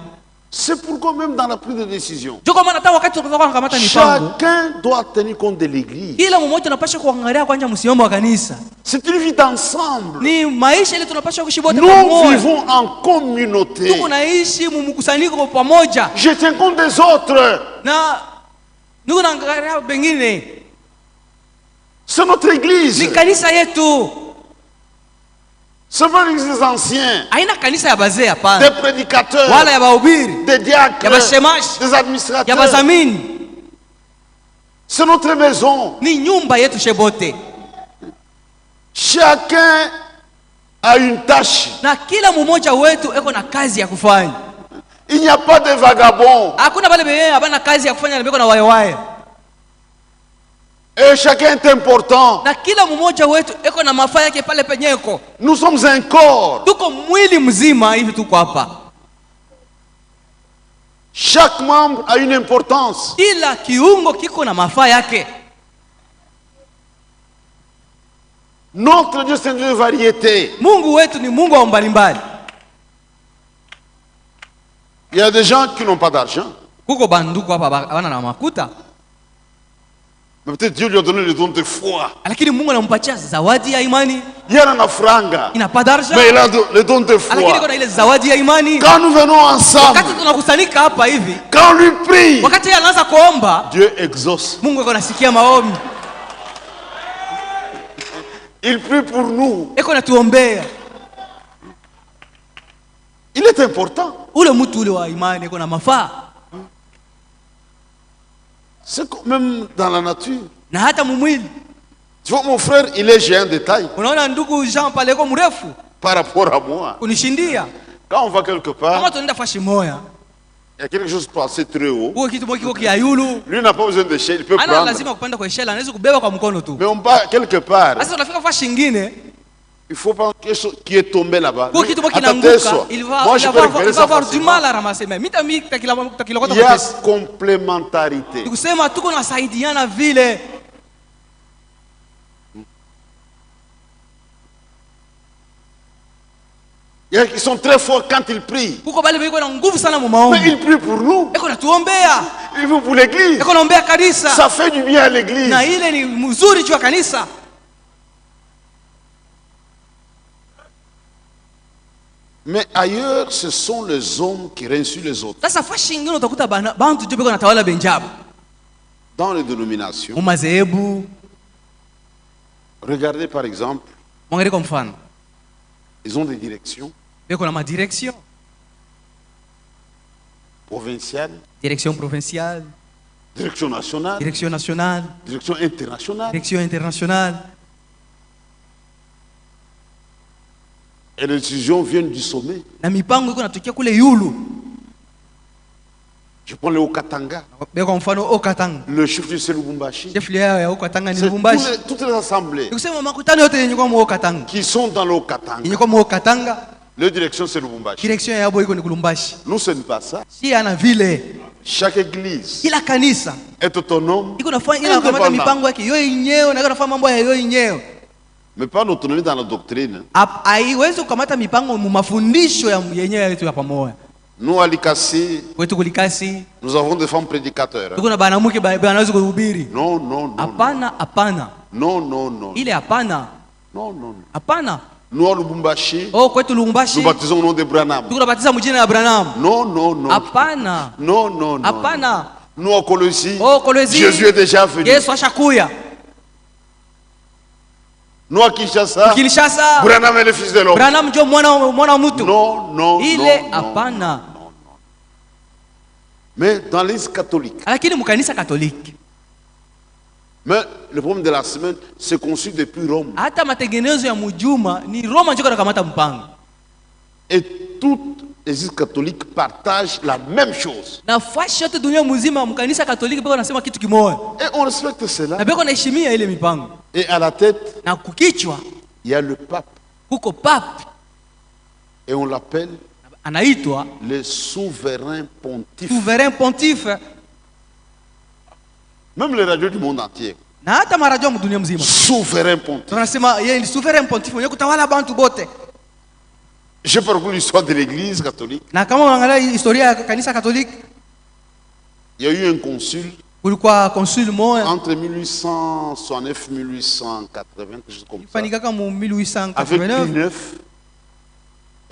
C'est pourquoi même dans la prise de décision, Ndio kwa maana hata wakati tunakuwa tunakamata mipango, chacun doit tenir compte de l'Église. kila mmoja anapaswa kuangalia kwanza msimamo wa kanisa. C'est une vie d'ensemble. Ni maisha ile tunapaswa kuishi wote Nous pamoja. vivons en communauté. Tuko naishi mkusanyiko pamoja. Je tiens compte des autres. Na ndugu naangalia bengine. C'est notre église. Ni kanisa yetu. C'est pas l'église des anciens, Haina kanisa ya bazee, hapana. des prédicateurs, Wala ya bahubiri, des diacres, ya bashemashi, des ya administrateurs. bazamini. C'est notre maison. Ni nyumba yetu shebote. Chacun a une tâche. Na kila mmoja wetu eko na kazi ya kufanya. Il n'y a pas de vagabonds. Hakuna bale beye hapana kazi ya kufanya, na beko na wayewaye. Et chacun est important. Na kila mmoja wetu eko na mafaa yake pale penyeko. Nous sommes un corps. Tuko mwili mzima hivi tuko hapa. Chaque membre a une importance. Kila kiungo kiko na mafaa yake. Notre Dieu, c'est un Dieu de variété. Mungu wetu ni Mungu wa mbalimbali. Il y a des gens qui n'ont pas d'argent. Kuko banduku hapa hawana na makuta. Mais peut-être Dieu lui a donné le don de foi. Lakini Mungu anampatia zawadi ya imani. Il y a un franga. Ina pas d'argent. Mais il a le don de Lakini foi. kuna ile zawadi ya imani. Quand nous venons ensemble, Wakati tunakusanyika hapa hivi, quand on lui prie, wakati yeye anaanza kuomba, Dieu exauce. Mungu eko nasikia maombi. Il prie pour nous. Eko natuombea. Il est important. Ule mtu ule wa imani eko na mafaa. C'est comme même dans la nature. na hata mumwili. Tu vois, mon frère, il est géant de taille Unaona ndugu Jean pale yuko mrefu par rapport à moi. kunishindia. Quand on va quelque part, Kama tunaenda fashi moya, il y a quelque chose qui passe très haut. huko kitu kiko kiayulu, Lui n'a pas besoin de chaise, il peut ana prendre. lazima kupanda kwa shela, anaweza kubeba kwa mkono tu. Mais on va quelque part, Sasa tunafika fashi nyingine, il faut pas quelque chose qui est tombé là-bas. huko kitu Lui, kinaanguka, attendez-toi. il va Moi, je peux récupérer ça avoir du facilement. mal à ramasser. Mais mimi takilokota Il y a kwa complémentarité. kusema tuko nasaidiana vile. Il y a qui sont très forts quand ils prient. Huko bale biko na nguvu sana mu Mais maombi. ils prient pour nous. Eko natuombea. Ils vont pour l'église. Eko naombea kanisa. Ça fait du bien à l'église. Na ile ni mzuri juu ya kanisa. Mais ailleurs, ce sont les hommes qui règnent sur les autres. Sasa fashi nyingine utakuta bantu juu biko natawala benjabu. Dans les dénominations, Mu madhehebu, regardez par exemple, mwangalie kwa mfano. ils ont des directions Biko na madirection, provinciales, direction provinciale, direction nationale, direction nationale, direction internationale. direction internationale. Et les décisions viennent du sommet. Na mipango iko natokea kule yulu. Je prends le Haut-Katanga, Biko kwa mfano Okatanga. le chef du Lubumbashi. Chef liao ya Okatanga ni C'est Lubumbashi. toutes les assemblées Nikusema makutano yote yenye kwa mu Okatanga. qui sont dans le Haut-Katanga. Yenye kwa mu Okatanga, Le direction c'est Lubumbashi. direction yabo iko ni Lubumbashi. Nous, ce n'est pas ça. Si ana vile Chaque église kila kanisa est autonome, iko nafanya ina kamata indépendant. mipango yake yeye yenyewe na iko nafanya mambo ya yeye yenyewe. Mais pas l'autonomie dans la doctrine. Haiwezi kukamata mipango mu mafundisho ya yenyewe yetu ya pamoja. Nous, à Likasi, Kwetu kulikasi nous avons des femmes prédicateurs. tuko na banamuke banaweza kuhubiri. Non, non, non. Hapana, hapana. Non, non, non. Ile hapana. Non, non. Hapana. Nous, à Lubumbashi, Oh, kwetu Lubumbashi nous baptisons au nom de Branham. tuko nabatiza mjina ya Branham. Non, non, non. Hapana. Non, non, non. Hapana. Nous, à Colosie, Oh, Kolwezi. Jésus est déjà venu. Yesu ashakuya. Nous, à Kinshasa, Kinshasa Branham est le fils de l'homme. Branham ndio mwana wa mtu. Non, non, Ile non, hapana. Mais dans l'église catholique, Lakini mkanisa Katoliki mais le problème de la semaine, c'est conçu depuis Rome. hata matengenezo ya mujuma ni Roma ndio kanakamata mpango. Et toutes les églises catholiques partagent la même chose. Na fashi yote dunia mzima mkanisa Katoliki beko nasema kitu kimoja. Et on respecte cela. Na beko naheshimia ile mipango. Et à la tête, Na kukichwa il y a le pape. kuko pape Et on l'appelle anaitwa le souverain pontife. souverain pontife. Même les radios du monde entier. Na hata maradio ya dunia mzima Souverain pontife. tunasema yeye ni souverain pontife mwenye kutawala bantu bote. J'ai parcouru l'histoire de l'église catholique. Na kama unaangalia historia ya kanisa Katoliki, Il y a eu un consul kulikuwa consul moja entre 1869 et 1880, quelque chose comme ça. fanikaka mu Avec 1889. Pie IX.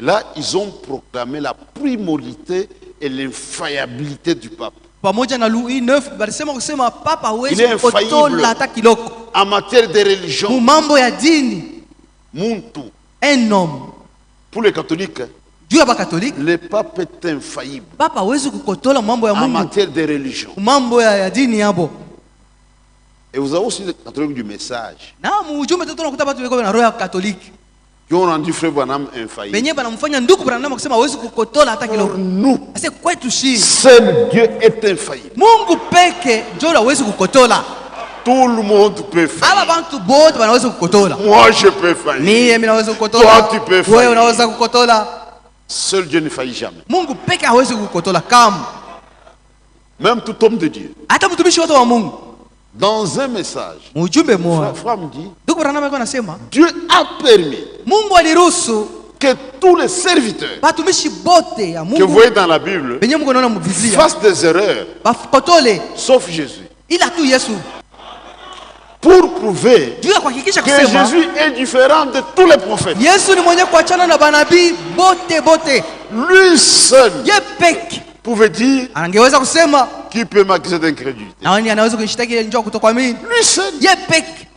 Là, ils ont proclamé la primauté et l'infaillibilité du pape. Pamoja na Louis IX balisema kusema papa hawezi Il est infaillible. kukotola hata kiloko En matière de mu religion, mambo ya dini. Muntu, Un homme pour les catholiques, juu ya bakatoliki, le pape est infaillible. papa hawezi kukotola mambo ya En Mungu matière de religion. mu mambo ya dini yabo. Et vous avez aussi les catholiques du message Na mu ujumbe tu tunakuta watu weko na roho ya Katoliki qui ont rendu Frère Branham infaillible. benye banamfanya ndugu Branham kusema hawezi kukotola hata Pour kiloko. nous, Sasa kwetu shi seul Dieu est infaillible. Mungu peke ndio hawezi kukotola. Tout le monde peut faire. Aba bantu bote banaweza kukotola. Moi, je peux faire. Mimi naweza kukotola. Toi, tu peux faire. Wewe unaweza kukotola. Seul Dieu ne faillit jamais. Mungu peke hawezi kukotola kama. Même tout homme de Dieu. Hata mtumishi wote wa Mungu. Dans un message, Ujumbe mmoja. Frère me dit, Ndugu Branham alikuwa anasema Dieu a permis Mungu aliruhusu que tous les serviteurs batumishi bote ya que vous Mungu voyez dans la Bible benye Mungu anaona mu Biblia fassent des erreurs, bakotole sauf Jésus. ila tu Yesu, Pour prouver juu ya kuhakikisha que kusema Jésus est différent de tous les prophètes. Yesu ni mwenye kuachana na banabii bote. Lui seul Ye peke pouvait dire angeweza kusema qui peut m'accuser d'incrédulité. na wani anaweza kunishitaki ile njoo kutokuamini. Lui seul. Ye peke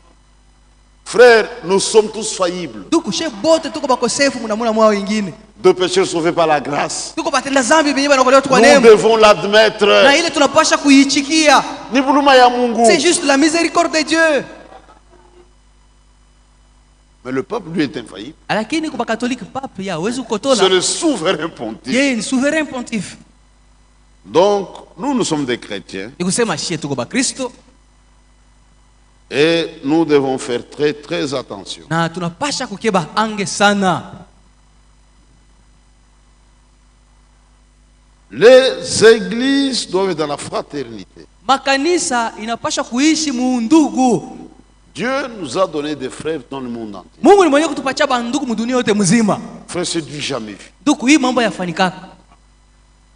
Frères, nous sommes tous faillibles. Ndugu, she bote tuko bakosefu mnamuna mwao wengine. Deux pécheurs sauvés par la grâce. Tuko batenda zambi benye banakolewa kwa Nous neema. devons l'admettre. Na ile tunapasha kuichikia. Ni buluma ya Mungu. C'est juste la miséricorde de Dieu. Mais le peuple, lui, est infaillible. Lakini kwa Katoliki pape ya hawezi kukotola. C'est le souverain pontife. Yeye ni souverain pontife. Donc, nous sommes des chrétiens. Ni kusema shie tuko ba Kristo. Et nous devons faire très, très attention. Na tunapasha kukeba ange sana. Les églises doivent être dans la fraternité. Makanisa inapasha kuishi muundugu. Dieu nous a donné des frères dans le monde entier. Mungu ni mwenye kutupatia bandugu mudunia yote mzima. Frère, c'est du jamais vu. Ndugu, hii mambo yafanikaka.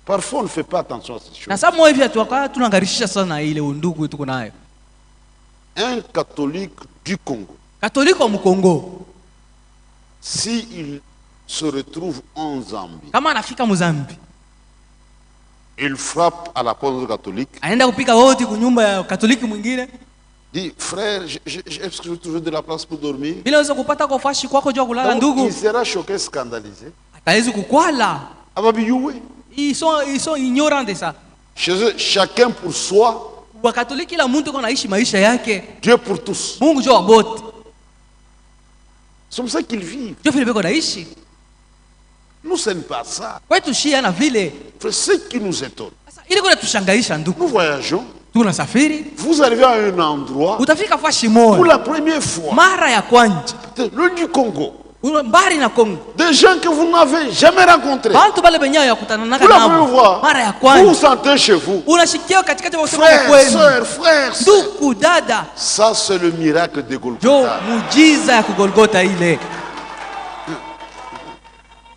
Parfois, on ne fait pas attention à ces choses. Na sababu hivi atuaka tunangarisha sana ile undugu tuko nayo. Un catholique du Congo, Katoliki wa Mkongo, s'il se retrouve en Zambie, kama anafika Mozambique, il frappe à la porte catholique, anaenda kupika hodi kunyumba ya Katoliki mwingine, dit frère, est-ce que je trouve de la place pour dormir? bila uweza kupata kwa fashi kwako jua kulala Donc, ndugu, il sera choqué, scandalisé. atawezi kukwala. Ababiyoué. Ils sont ignorants de ça. Chez eux, chacun pour soi, Wa Katoliki kila mtu yuko anaishi maisha yake. Dieu pour tous. Mungu jua wote. C'est comme ça qu'ils vivent. Ndio vile beko naishi. Nous, ce n'est pas ça. Kwetu shia na vile. C'est ce qui nous étonne. Sasa ile kuna tushangaisha ndugu. Nous voyageons. Tunasafiri, Vous arrivez à un endroit utafika fashi pour moja. la première fois, Mara ya kwanja. le du Congo. Mbari na Kongo. Des gens que vous n'avez jamais rencontrés. Bantu bale benye ya kutana naka Pour la première nabo. fois, Mara ya vous vous kwanja. sentez chez vous. Unashikia katikati ya wasema Frères, kwenu. sœurs, frères, sœurs. Ndugu, dada, Ça, c'est le miracle de jo Golgotha. mujiza ya kugolgota ile.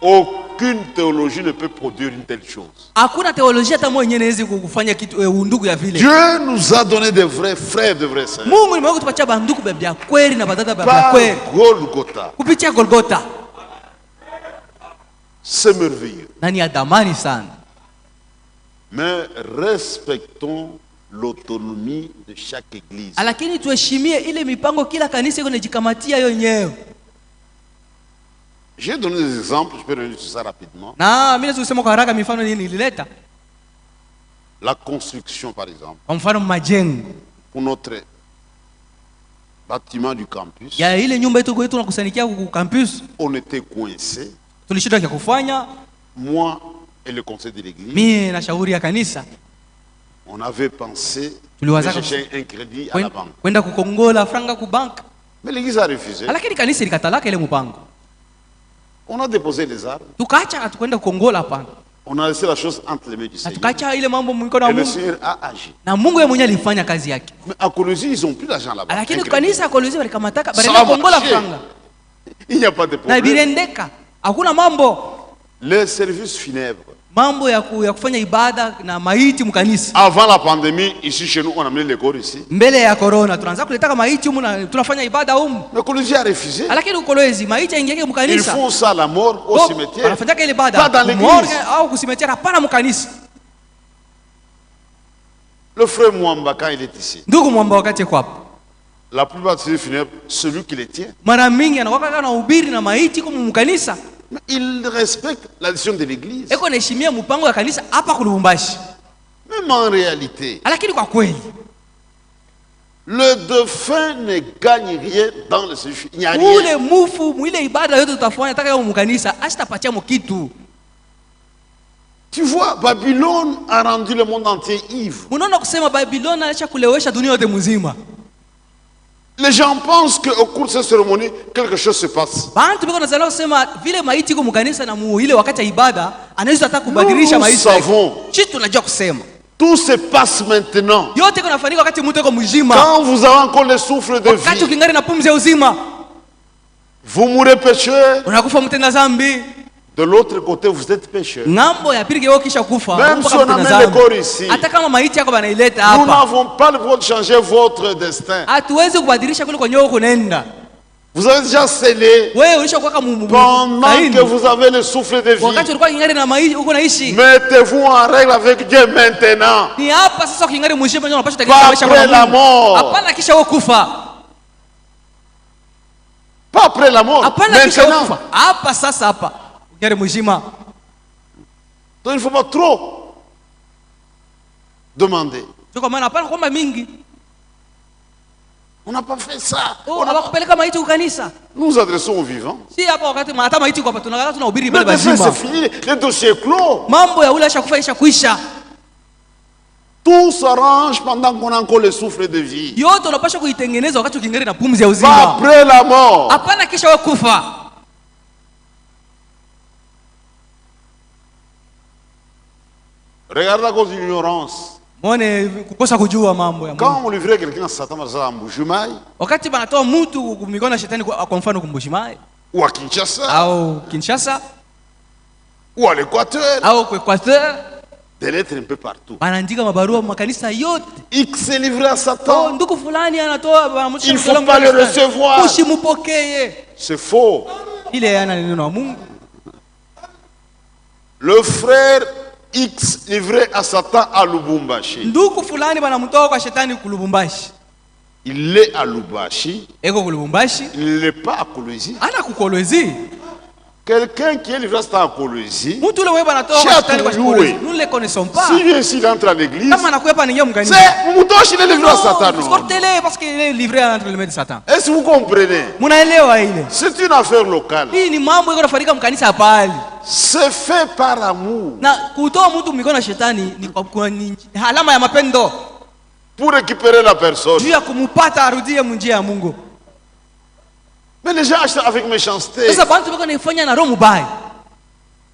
Aucune théologie ne peut produire une telle chose. Hakuna teolojia hata moja yenyewe inaweza kufanya kitu undugu ya vile. Dieu nous a donné des vrais frères, de vrais sœurs. Mungu ni Mungu kutupatia banduku bya kweli na badada bya Par kweli Golgotha. kupitia Golgota. C'est merveilleux. Na ni adamani sana. Mais respectons l'autonomie de chaque église. Lakini tuheshimie ile mipango kila kanisa iko inajikamatia yenyewe. J'ai donné des exemples, je peux revenir sur ça rapidement. Na mimi naweza kusema kwa haraka mifano nini nilileta. La construction, par exemple, Kwa mfano majengo. pour notre bâtiment du campus, Ya ile nyumba yetu kwetu tunakusanikia ku campus. on était coincés, Tulishindwa kia kufanya. moi et le conseil de l'église. Mimi na shauri ya kanisa. On avait pensé de Tuliwazaka chercher un crédit à la banque. kwenda kukongola franga ku bank. Mais l'église a refusé. Lakini kanisa likatalaka ile mpango. On a déposé les armes. Tukaacha atukwenda kukongola hapana. On a laissé la chose entre les mains du Na Seigneur. tukaacha ile mambo mikono ya Et le Mungu. Seigneur a agi. Na Mungu yeye mwenyewe alifanya kazi yake. Mais à Colosie, ils n'ont plus d'argent là-bas. Lakini Un crédit. kanisa ya Kolosai walikamataka Ça barenda a kongola marché. franga. Il n'y a pas de Na problème. birendeka. Hakuna mambo. Les services funèbres. Mambo ya kufanya ibada na maiti mkanisa. Avant la pandémie, ici chez nous, on a amené les corps ici. Mbele ya corona tunaanza kuleta maiti humu na tunafanya ibada humu. Mais Colosie a refusé. Lakini ukolezi maiti aingiake Ils mkanisa. font ça à la mort, au cimetière. Wanafanyaka ile ibada. Pas dans l'église. Morgue au kusimetiera hapana mkanisa. Le frère Mwamba, quand il est ici, Ndugu mwamba wakati kwa hapo. la plupart des services funèbres, celui qui les tient, Mara mingi anakuwa kana ubiri na maiti kwa mkanisa. mais il respecte la décision de l'église. Eko naheshimia mpango ya kanisa hapa ku Lubumbashi. Même en réalité, Lakini kwa kweli le défunt ne gagne rien dans le service. Il n'y a ule rien. mufu mwile ibada yote tutafanya taka yao mkanisa asitapatia mo kitu. Tu vois, Babylone a rendu le monde entier ivre. Unaona kusema Babiloni acha kulewesha dunia yote mzima. Les gens pensent qu'au cours de cette cérémonie, quelque chose se passe. Bantu biko nazala kusema vile maiti iko mkanisa na ile wakati ya ibada anaweza hata kubadilisha Nous maisha. savons. Sisi tunajua kusema. Tout se passe maintenant. Yote kunafanyika wakati mtu yuko mzima. Quand vous avez encore le souffle de Wakati vie, ukingari na pumzi ya uzima, vous mourrez pécheur. unakufa mtenda dhambi. De l'autre côté, vous êtes pécheur. Ngambo ya pili yao kisha kufa. Même uko si on mtenda amène le dhambi. corps ici, Hata kama maiti yako banaileta nous hapa. n'avons pas le droit de changer votre destin. Hatuwezi kubadilisha kule kwenye uko nenda. Vous avez déjà scellé Wewe ulishakuwa kama pendant que vous avez le souffle de wakati vie. ulikuwa kingari na maisha uko naishi. Mettez-vous en règle avec Dieu maintenant. Ni hapa sasa kingari mwisho ndio unapaswa Pas kutengeneza maisha après la kwa Mungu. mort. Hapana kisha wewe kufa. Pas après la mort. Hapana kisha Maintenant. kufa. Hapa sasa hapa. Ungere mzima. Donc il ne faut pas trop demander. Sio kwa maana hapana kuomba mingi. On n'a pas fait ça. Oh, hawakupeleka maiti kukanisa. Nous nous adressons aux vivants. Si hapa wakati hata maiti kwa hapa tunahubiri Mais bale frère, bazima. c'est fini. Le dossier est clos. Mambo ya ule ashakufa isha kuisha. Tout s'arrange pendant qu'on a encore le souffle de vie. Yote unapaswa kuitengeneza wakati ukingere na pumzi ya Pas uzima. après la mort. Hapana kisha wewe kufa. Regarde à cause de l'ignorance. Muone kukosa kujua mambo ya Mungu. Quand on livrait quelqu'un à Satan, par exemple, à Mbujimaï, Wakati banatoa mtu mikono ya shetani kwa mfano kumbushimai ou à Kinshasa, au Kinshasa ou à l'Équateur, au kwa Equateur, des lettres un peu partout. wanaandika mabarua makanisa yote. X est livré à Oh, Satan. ndugu fulani anatoa Il ne faut pas le recevoir. Usimupokee. C'est faux. Ile yana neno la Mungu. Le frère X livré à Satan à Lubumbashi. Ndugu fulani banamtoa kwa shetani kulubumbashi. Il est à Lubumbashi. Eko kulubumbashi. Il n'est pas à Kolwezi. Ana kukolwezi. Quelqu'un qui est livré à Satan à Kolwezi, Mtu ule wewe banatoa kwa shetani kwa kolwezi. Nous le connaissons pas. s'il vient ici, il entre à l'église, Kama anakuwa hapa ningia mkanisa. c'est Moutoshi, il est livré à Satan. non? Scortele parce qu'il est livré entre les mains de Satan. Est-ce que vous comprenez? Munaelewa ile? C'est une affaire locale. Hii ni mambo yako nafanyika mkanisa pale. C'est fait par amour. Na kutoa mtu mikono ya shetani ni alama ya mapendo. Pour récupérer la personne. Juu ya kumupata arudie munjia ya Mungu. Mais les gens achètent avec méchanceté. Sasa bantu bako naifanya na roho mbaya.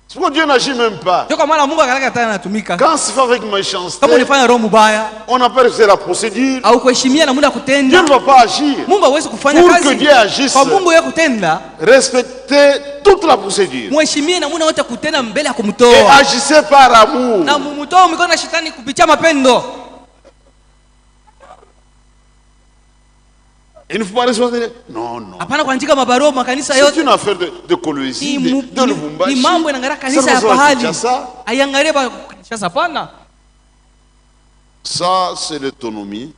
C'est pourquoi Dieu n'agit même pas. Ndio kwa maana Mungu akalaka tena anatumika. Quand c'est fait avec méchanceté, Kama unafanya roho mbaya on appelle c'est la procédure. au kuheshimia na muda Dieu kutenda, ne va pas agir. Mungu hawezi kufanya Pour kazi. que Dieu agisse, Kwa Mungu yeye kutenda, respectez toute la procédure. muheshimie na muda wote kutenda mbele ya Et kumtoa. agissez par amour. Na mumtoa mikono ya shetani kupitia mapendo. Il ne faut pas respecter. Non, non. Hapana kuandika mabarua makanisa C'est yote. une affaire de Kolwezi, de Lubumbashi. Ni mambo yanaangalia kanisa ya pahali. Aiangalie ba Kinshasa pana. Ça, c'est l'autonomie.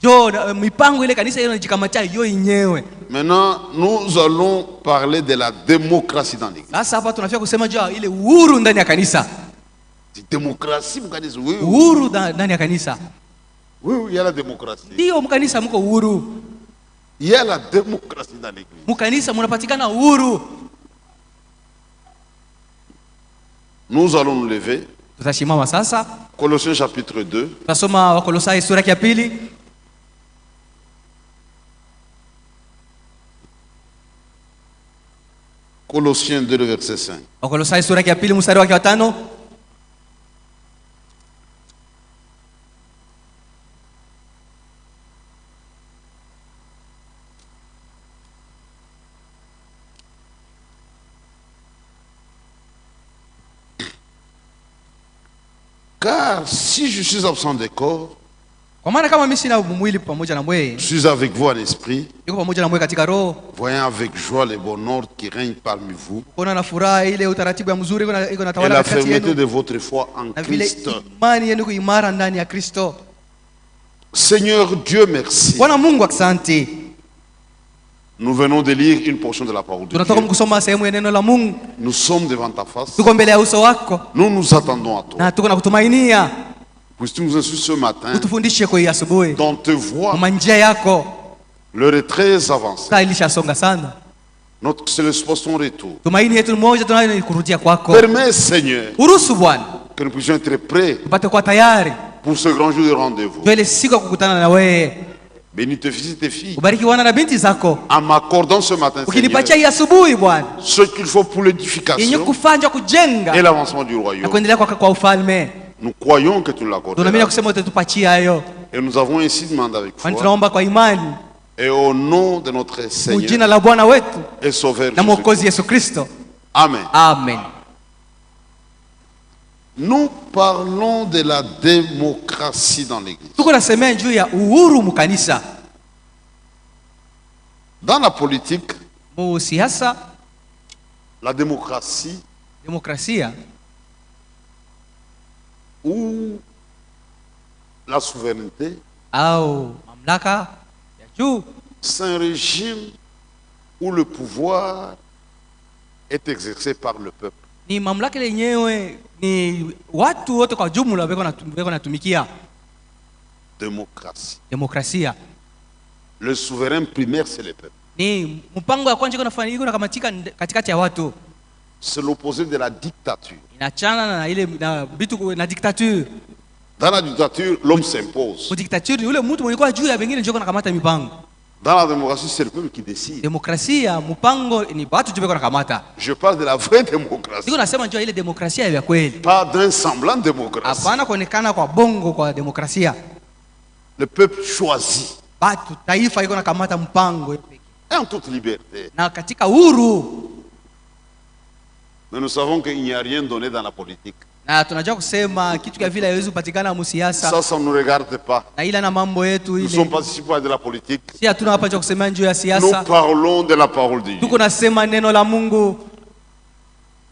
Jo mipango ile kanisa ile inajikamatia yo yenyewe. Maintenant, nous allons parler de la démocratie dans l'église. Sasa hapa tunafika kusema juu ile uhuru ndani ya kanisa. Démocratie, vous dites, oui, oui, Uhuru ndani ya kanisa. oui, il y a la démocratie. Ndio mkanisa mko uhuru. Il y a la démocratie dans l'église. Mkanisa mnapatikana uhuru. Nous allons nous lever. Tutashimama sasa. Colossiens chapitre 2. Tutasoma Wakolosai sura ya pili. Colossiens 2, le verset 5. Wakolosai sura ya pili mstari wake wa 5. Car si je suis absent des corps, Kwa maana kama mimi sina mwili pamoja na mwe, je suis avec vous en esprit, niko pamoja na mwe katika roho, voyant avec joie le bon ordre qui règne parmi vous kuna na furaha ile utaratibu ya mzuri iko et natawala la katikati fermeté yenu, de votre foi en na vile Christ. imani yenu kuimara ndani ya Kristo. Seigneur Dieu, merci. Bwana Mungu asante. Nous venons de lire une portion de la parole de Tunatoka Dieu. kusoma sehemu ya neno la Mungu. Nous sommes devant ta face. Tuko mbele ya uso wako Nous nous attendons à toi. na tuko na kutumainia. Puisses-tu nous instruire ce matin Utufundishe kwa hii asubuhi. dans te voix. Kwa njia yako. L'heure est très avancée. Saa ilishasonga sana. C'est le son retour. Tumaini yetu moja tunayo ni kurudia kwako. Permets, Seigneur, Uruhusu Bwana que nous puissions être prêts tupate kuwa tayari pour ce grand jour de rendez-vous. kwa ile siku ya kukutana na wewe. Bénis tes fils et tes filles Ubariki wana na binti zako. en m'accordant ce matin, Seigneur, Ukinipatia hii asubuhi Bwana, ce qu'il faut pour yenye l'édification kufanya kujenga et l'avancement du na royaume. kuendelea kwa ufalme. Nous croyons que tu Tunaamini l'accorderas. kusema utatupatia hayo. Et nous avons ainsi demandé avec Kwani foi. tunaomba kwa imani Et au nom de notre kwa Seigneur jina la Bwana wetu et Sauveur na Mwokozi Jésus. Yesu Kristo. Amen. Amen. Nous parlons de la démocratie dans l'Église. Tuko nasemea juu ya uhuru mkanisa. Dans la politique, Mu siasa, la démocratie demokrasia ou la souveraineté, au mamlaka ya juu c'est un régime où le pouvoir est exercé par le peuple. Ni mamlaka lenyewe ni watu wote kwa jumla weko natumikia. Démocratie. Demokrasia. Le souverain primaire, c'est le peuple. Ni mpango ya kwanza iko nakamatika katikati ya watu. C'est l'opposé de la dictature. Inachana na ile na bitu na dictature. Dans la dictature, l'homme s'impose. Kwa dictature yule mtu mwenye kwa juu ya wengine ndio nakamata mipango. Dans la démocratie, c'est le peuple qui décide. Demokrasia mpango ni watu tu nakamata. Je parle de la vraie démocratie. Ndio nasema njoo ile demokrasia ya kweli. Pas d'un semblant de démocratie. Hapana kuonekana kwa bongo kwa demokrasia. Le peuple choisit. Watu taifa iko nakamata mpango. Et en toute liberté. Na katika uhuru. Mais nous savons qu'il n'y a rien donné dans la politique. Na tunajua kusema kitu kama vile haiwezi kupatikana msiasa. Ça ne nous regarde pas. Na ila na mambo yetu ile. Nous sommes pas ici pour de la politique. Si hatuna hapa cha kusema njoo ya siasa. Nous parlons de la parole de Dieu. Tuko nasema neno la Mungu.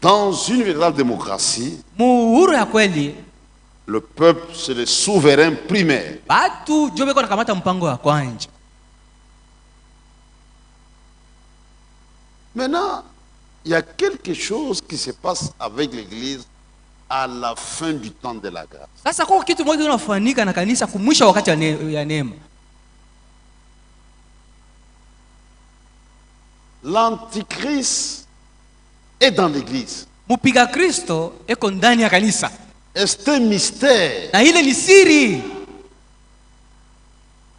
Dans une véritable démocratie, Muhuru ya kweli, le peuple c'est le souverain primaire. Batu ndio beko nakamata mpango wa kwanza. Maintenant, il y a quelque chose qui se passe avec l'Église à la fin du temps de la grâce. Sasa kwa kitu moja kinafanyika na kanisa kumwisha wakati ya neema. L'antichrist est dans l'Église. Mupiga Kristo eko ndani ya kanisa. C'est un mystère. Na ile ni siri.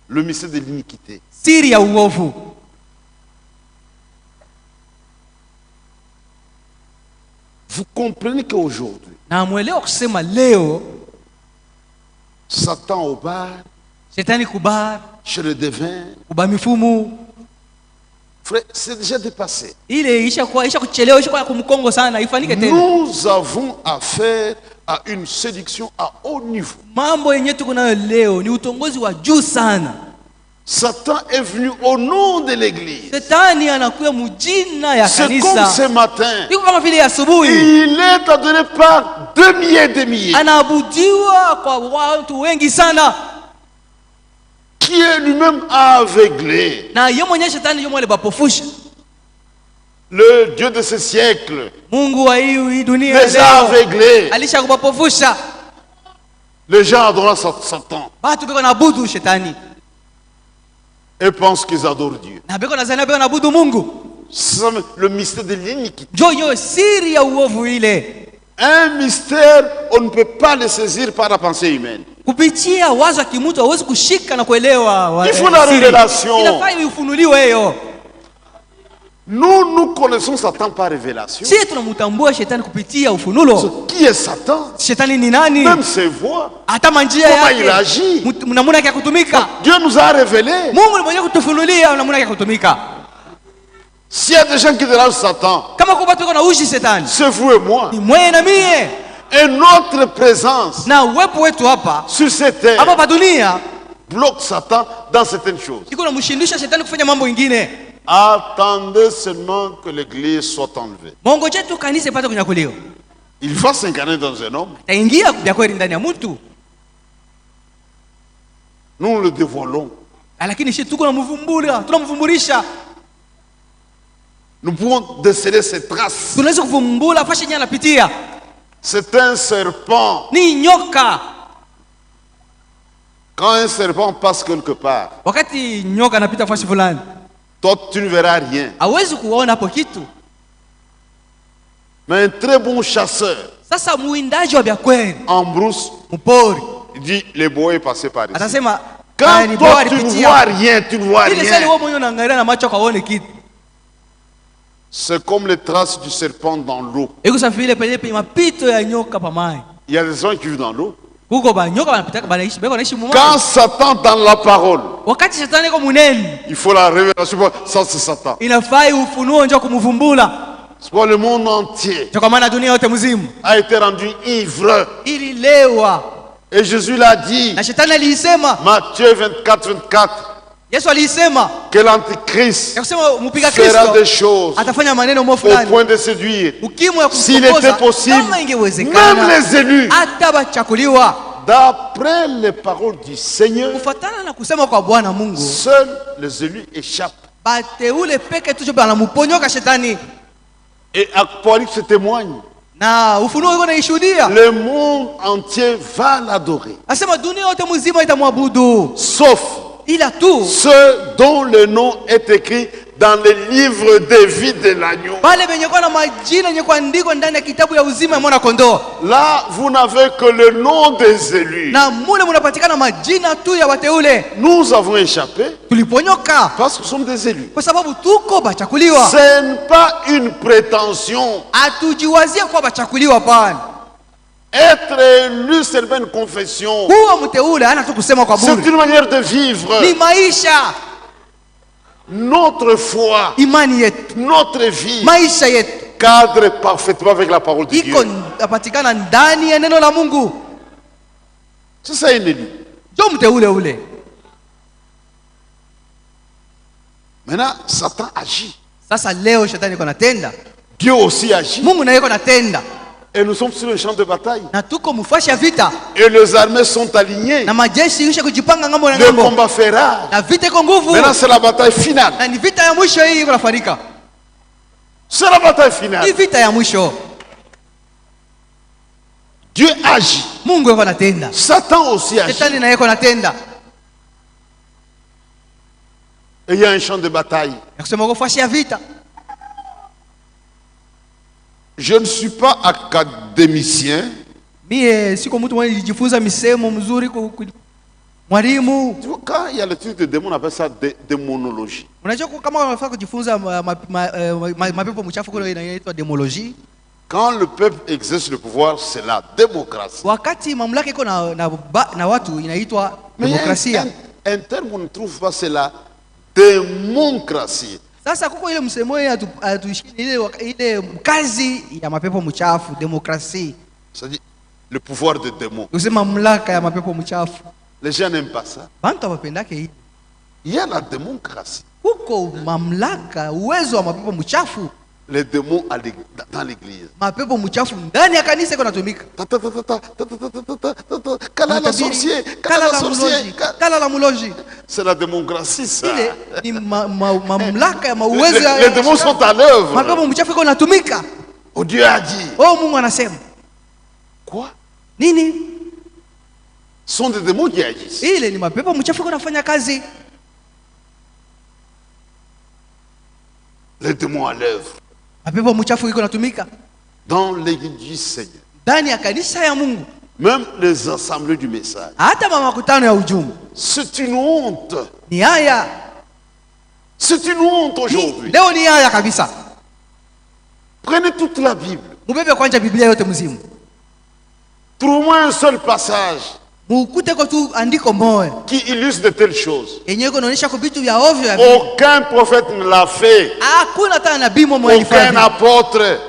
Le mystère de l'iniquité. Siri ya uovu. Vous comprenez qu'aujourd'hui, na mweleo kusema leo Satan au bar, shetani kubar, chez le devin, kuba mifumu, frère, c'est déjà dépassé. Ile isha kuchelewa, isha kwa kumkongo sana, ifanike tena. Nous avons affaire à une séduction à haut niveau. Mambo yenye tuko nayo leo ni utongozi wa juu sana. Satan est venu au nom de l'église. Shetani anakuja mujina ya c'est kanisa. C'est comme ce matin. Iko kama vile asubuhi. Il est adoré par des milliers de milliers. Anaabudiwa kwa watu wengi sana. Qui est lui-même aveuglé. Na yeye mwenyewe shetani yeye mwenyewe bapofusha. Le Dieu de ce siècle. Mungu wa hii dunia les a aveuglés. Alisha kubapofusha. Les gens adorent Satan. Watu biko naabudu shetani. Et pensent qu'ils adorent Dieu. Na biko nazana biko naabudu Mungu. C'est le mystère de l'iniquité. Ndio siri ya uovu ile. Un mystère, on ne peut pas le saisir par la pensée humaine. Kupitia wazo kimutu hawezi kushika na kuelewa. Il faut la révélation. Inafaa ifunuliwe hiyo. Nous connaissons Satan par révélation. Sisi tunamtambua shetani kupitia ufunulo. Qui est Satan? Shetani ni nani? Même ses voix. Hata manjia yake. Comment il agit? Namna yake ya kutumika. Dieu nous a révélé. Mungu ni mwenye kutufunulia namna yake ya kutumika. S'il y a des gens qui dérangent Satan, kama kwa watu na ushi shetani, c'est vous et moi. Ni mwe na mie. Et notre présence na uwepo wetu hapa sur cette terre hapa pa dunia bloque Satan dans certaines choses. Iko na mshindisha shetani kufanya mambo mengine. Attendez seulement que l'église soit enlevée. Mungu chetu kanisa ipate kunyakuliwa. Il va s'incarner dans un homme. Taingia kwa kweli ndani ya mtu. Nous le dévoilons. Lakini sisi tuko tunamvumbulisha. Nous pouvons déceler ses traces. Tunaweza kuvumbula fashi nyana pitia. C'est un serpent. Ni nyoka. Quand un serpent passe quelque part, wakati nyoka anapita fashi fulani, toi tu ne verras rien. Hawezi kuona hapo kitu. Mais un très bon chasseur, sasa muindaji wa kweli, en brousse, mpori, il dit le bois est passé par ici. Atasema quand toi tu ne vois rien, tu ne vois rien. C'est comme les traces du serpent dans l'eau. Il y a des gens qui vivent dans l'eau. Quand Satan dans la parole, il faut la révélation. Ça c'est Satan. C'est pour le monde entier a été rendu ivre. Et Jésus l'a dit. Matthieu 24. Que l'antichrist fera des choses au point de séduire. S'il était possible, même les élus, d'après les paroles du Seigneur, seuls les élus échappent bateule peke tu banamuponyoka shetani. Et Apocalypse témoigne. Na ufunuo iko naishuhudia. Le monde entier va l'adorer. Asema dunia yote mzima itamwabudu. Sauf ila tu ceux dont le nom est écrit dans le livre de vie de l'agneau. Là, vous n'avez que le nom des élus. Nous avons échappé parce que nous sommes des élus. Ce n'est pas une prétention. Être élu, c'est une confession. C'est une manière de vivre. Notre foi, notre vie cadre parfaitement avec la parole de Dieu. C'est ça un élu. Maintenant, Satan agit. Dieu aussi agit. Et nous sommes sur le champ de bataille. Et les armées sont alignées. Le combat fait rare. Maintenant c'est la bataille finale. C'est la bataille finale. Dieu agit. Satan aussi agit. Et il y a un champ de bataille. Je ne suis pas académicien. Quand il y a le truc de démon, on appelle ça démonologie. Quand le peuple exerce le pouvoir, c'est la démocratie. Mais il y a un terme qu'on ne trouve pas, c'est la démocratie. Sasa kuko ile msemo ile kazi ya mapepo mchafu demokrasia. C'est-à-dire le pouvoir de démon. Usema mamlaka ya mapepo mchafu. Les gens n'aiment pas ça. Bantu wapendake hii. Il y a la démocratie. Kuko mamlaka uwezo wa mapepo mchafu. Les démons dans l'église. Mapepo mchafu ndani ya kanisa iko natumika. Kala la sorcier, kala la sorcier, kala la muloji. C'est la démocratie ça. Ile ni mamlaka ya mauwezo ya. Les démons sont à l'œuvre. Mapepo mchafu iko natumika. Oh Dieu a dit. Oh Mungu anasema. Quoi? Nini? Sont des démons qui agissent. Ile ni mapepo mchafu iko nafanya kazi. Les démons à l'œuvre. Dans l'église du Seigneur. Même les assemblées du message. C'est une honte. C'est une honte aujourd'hui. Prenez toute la Bible. Trouvez-moi un seul passage qui illustre de telles choses. Aucun prophète ne l'a fait. Aucun apôtre.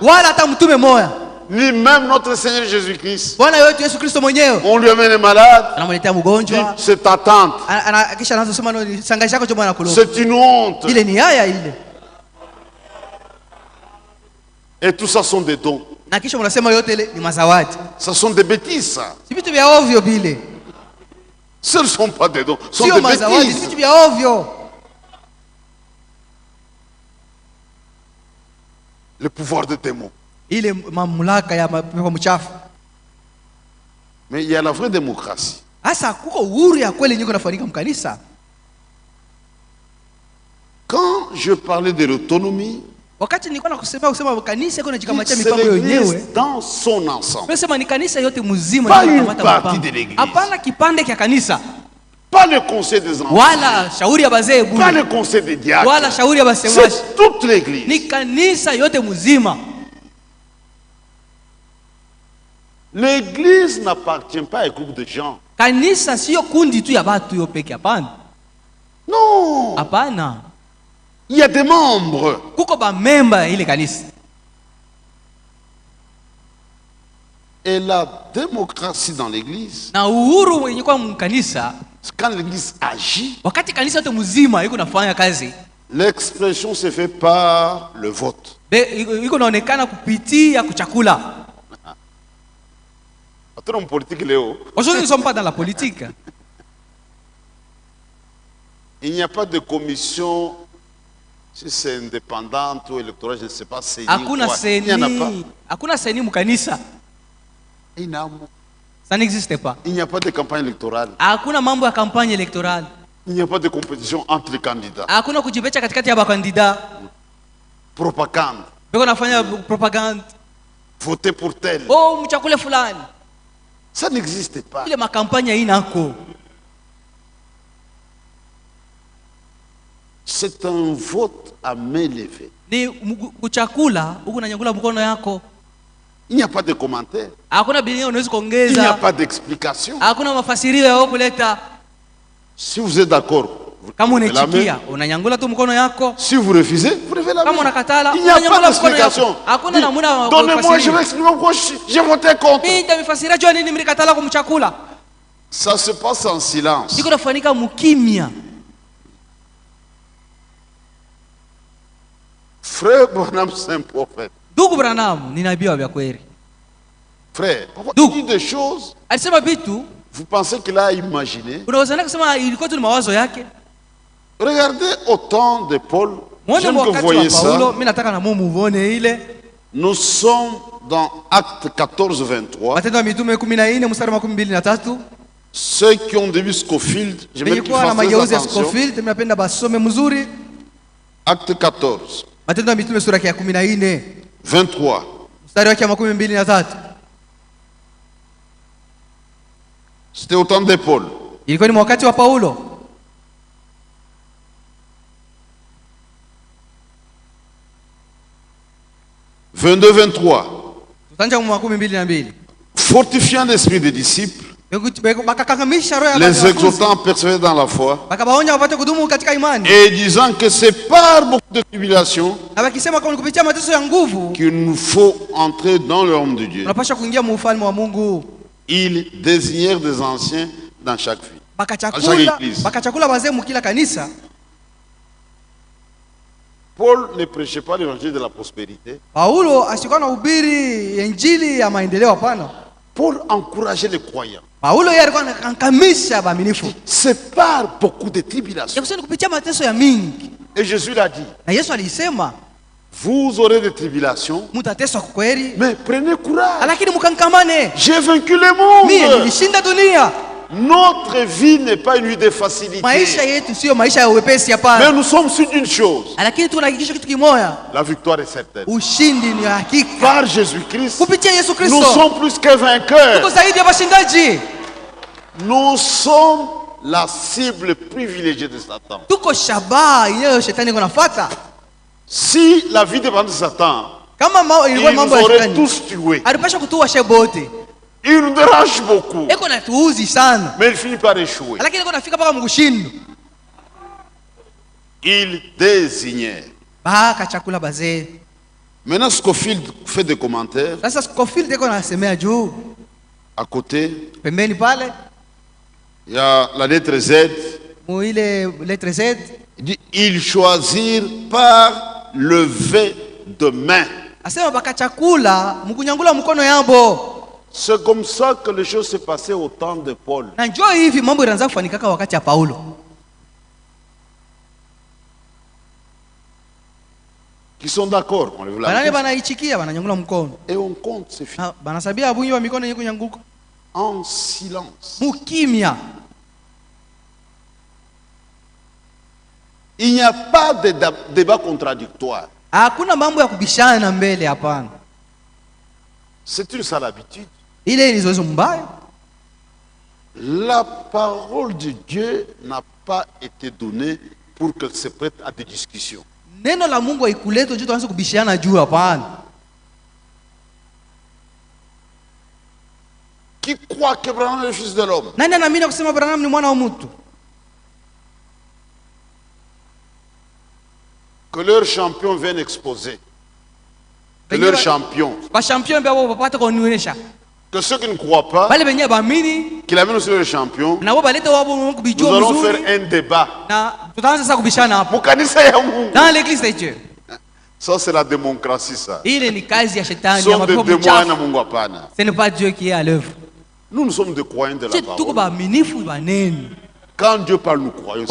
Ni même notre Seigneur Jésus-Christ. On lui amène un malade. C'est ta tante. C'est une honte. Et tout ça sont des dons. Ce sont des bêtises ça. Ce ne sont pas des dons, ce sont des bêtises. Le pouvoir de démon. Mais il y a la vraie démocratie. Quand je parlais de l'autonomie, c'est l'église dans son ensemble. Pas une partie de l'église. Pas le conseil des enfants. Pas le conseil des diacres. C'est toute l'église. L'église n'appartient pas à un groupe de gens. Non. Il y a des membres. Et la démocratie dans l'église, quand l'église agit, l'expression se fait par le vote. Aujourd'hui, nous ne sommes pas dans la politique. Il n'y a pas de commission Si c'est indépendant ou électoral, je ne sais pas. Hakuna seni. Hakuna seni mukanisa. Ça n'existe pas. Il n'y a pas de campagne électorale. Hakuna mambo ya campagne électorale. Il n'y a pas de compétition entre les candidats. Hakuna kujibecha katikati ya bakandida. Propagande. Beko nafanya propagande. Voter pour tel. Oh, mchakule fulani. Ça n'existe pas. Ile makampanya inako. C'est un vote à main levée. Ni kuchakula huko unanyangula mkono yako. Il n'y a pas de commentaire. Hakuna bilio unaweza kuongeza. Il n'y a pas d'explication. Hakuna mafasirio yao kuleta. Si vous êtes d'accord, kama unachikia unanyangula tu mkono yako. Si vous refusez, vous levez la main. Kama unakatala il n'y a pas d'explication. Hakuna namna. Donnez-moi, je vais expliquer pourquoi j'ai voté contre. Mimi nitamfasiria jua nini mlikatala kumchakula. Ça se passe en silence. Iko nafanyika mukimya. Frère Branham, c'est un prophète. Ndugu Branham ni nabii wa kweli. Frère, pourquoi il dit des choses? Alisema vitu. Vous pensez qu'il a imaginé? Unaweza kusema ilikuwa tu mawazo yake. Regardez au temps de Paul. J'aime que vous voyez ça. Mimi nataka na mumu muone ile. Nous sommes dans Acte 14, 23. Matendo ya Mitume 14 mstari wa 23. Ceux qui ont vu Scofield, je vais qu'ils fassent très attention. Scofield, napenda basome mzuri. Acte 14. Matendo ya Mitume sura ya 14 23. Mstari wa 23. C'était au temps de Paul. Ilikuwa ni wakati wa Paulo. « 22-23. Fortifiant l'esprit des disciples, les exhortant à persévérer dans la foi, et disant que c'est par beaucoup de tribulations qu'il nous faut entrer dans le royaume de Dieu. Ils désignèrent des anciens dans chaque vie, à chaque église. Paul ne prêchait pas l'évangile de la prospérité. Paul encourageait les croyants. C'est par beaucoup de tribulations. Et Jésus l'a dit. Vous aurez des tribulations, mais prenez courage. J'ai vaincu le monde. Notre vie n'est pas une vie de facilité. Mais nous sommes sûrs d'une chose. La victoire est certaine. Par Jésus-Christ, nous sommes plus que vainqueurs. Nous sommes la cible privilégiée de Satan. Si la vie dépendait de Satan, ils nous auraient tous tués. Il nous dérange beaucoup. Mais il finit par échouer. Il désignait. Maintenant, Scofield fait des commentaires. À côté, il y a la lettre Z. Il dit, ils choisirent par lever de main. C'est comme ça que les choses se passaient au temps de Paul. Qui sont d'accord, on lève la main. Et on compte, c'est fini. En silence. Il n'y a pas de débat contradictoire. C'est une sale habitude. La parole de Dieu n'a pas été donnée pour qu'elle se prête à des discussions. Qui croit que Branham est le fils de l'homme? Que leur champion vienne exposer. Que leur champion. Que ceux qui ne croient pas, qu'il amène aussi le champion, nous allons faire un débat. Dans l'église de Dieu. Ça, c'est la démocratie, ça. Ce n'est pas Dieu qui est à l'œuvre. Nous sommes des croyants de la parole. Quand Dieu parle, nous croyons.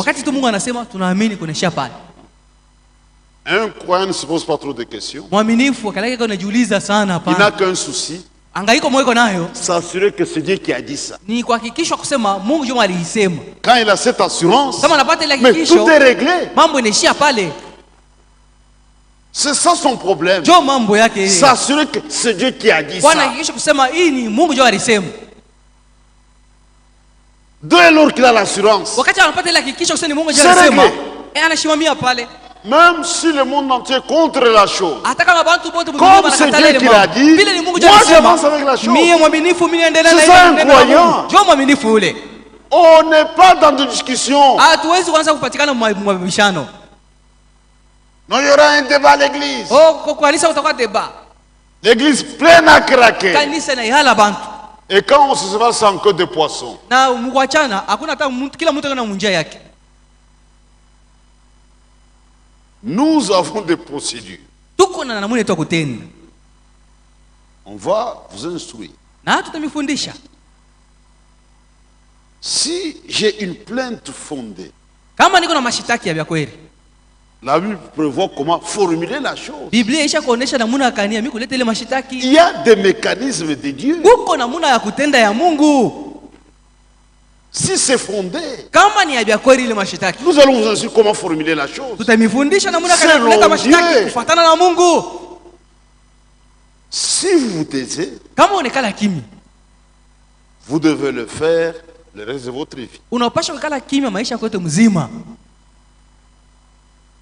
Un croyant ne se pose pas trop de questions. Mwaminifu akili yake inajiuliza sana hapa. Il n'a qu'un souci. Angaiko moyo nayo. S'assurer que c'est Dieu qui a dit ça. Ni kuhakikisha kusema Mungu ndiye alisema. Quand il a cette assurance, kama anapata ile mais hakikisho, tout est réglé. Mambo inaishia pale. C'est ça son problème. Jo mambo yake. S'assurer que c'est Dieu qui a dit ça. Bwana hakikisha kusema hii ni Mungu ndiye alisema. Dès lors qu'il a l'assurance, wakati anapata ile hakikisho kusema ni Mungu ndiye alisema, anashimamia pale. Même si le monde entier est contre la chose, comme c'est Dieu qui l'a dit, moi j'avance avec la chose. C'est ça un croyant. On n'est pas dans des discussions. Non, il y aura un débat à l'église. L'église pleine à craquer. Et quand on se sépare, c'est encore des poissons. Nous avons des procédures. On va vous instruire. Si j'ai une plainte fondée, la Bible prévoit comment formuler la chose. Il y a des mécanismes de Dieu. Si c'est fondé, nous allons vous instruire comment formuler la chose. Selon Dieu. Si vous vous taisez, vous devez le faire le reste de votre vie.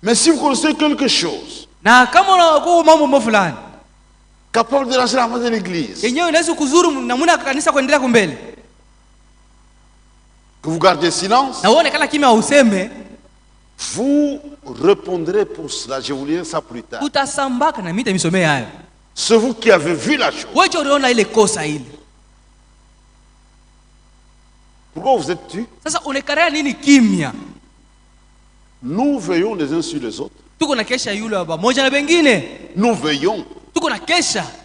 Mais si vous connaissez quelque chose capable de lancer la main de l'église, que vous gardez silence, vous répondrez pour cela. Je vous lirai ça plus tard. C'est vous qui avez vu la chose. Pourquoi vous êtes tu? Nous veillons les uns sur les autres. Nous veillons.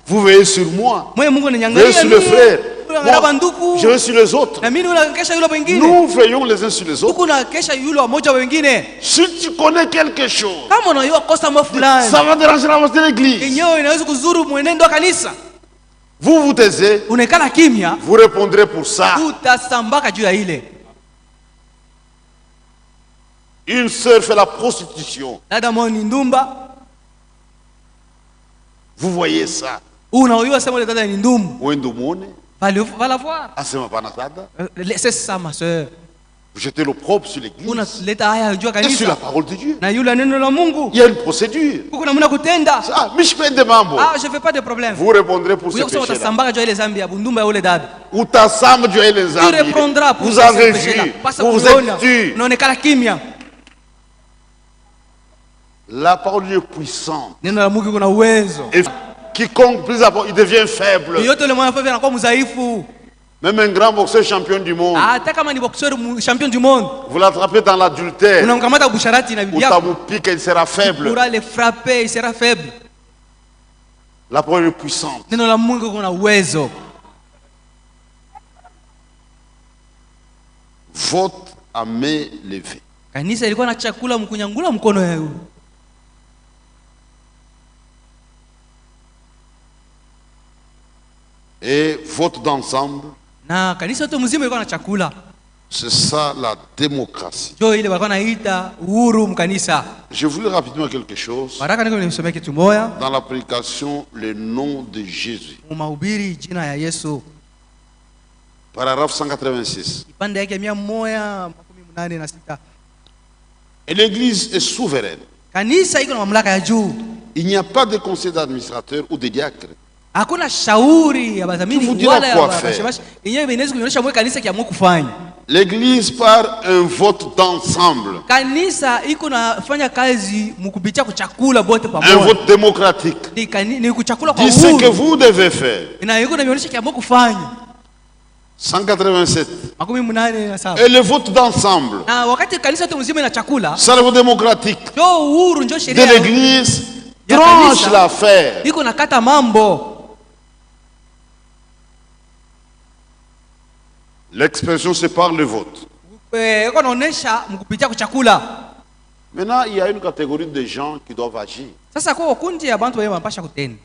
Vous veillez sur moi. Veillez sur le frère. Moi, je veille sur les autres. Nous veillons les uns sur les autres. Si tu connais quelque chose, ça va déranger la de l'église. Vous vous taisez. Vous répondrez pour ça. Une sœur fait la prostitution. Vous voyez ça. Vous jetez l'opprobre sur l'église et sur la parole de Dieu. Il y a une procédure. Mais je fais des mambo. Je fais pas de problème. Vous répondrez pour ce péché-là. Vous avez vu. Vous êtes tu. La parole de Dieu est puissante. Et quiconque plus il devient faible. Même un grand boxeur champion du monde. Vous l'attrapez dans l'adultère. Ou vous pique, il sera faible. La parole est puissante. Vote à main levée. Et vote d'ensemble. C'est ça la démocratie. Je voulais rapidement quelque chose. Dans la prédication, le nom de Jésus. Paragraphe 186. Et l'église est souveraine. Il n'y a pas de conseil d'administrateur ou de diacre. L'église par un vote d'ensemble. Un vote démocratique. Dit ce que vous devez faire. 187. Et le vote d'ensemble. C'est le vote démocratique de l'église tranche l'affaire. L'expression c'est par le vote. Maintenant, il y a une catégorie de gens qui doivent agir. Sasa kwa kundi ya bantu wanapasha kutenda.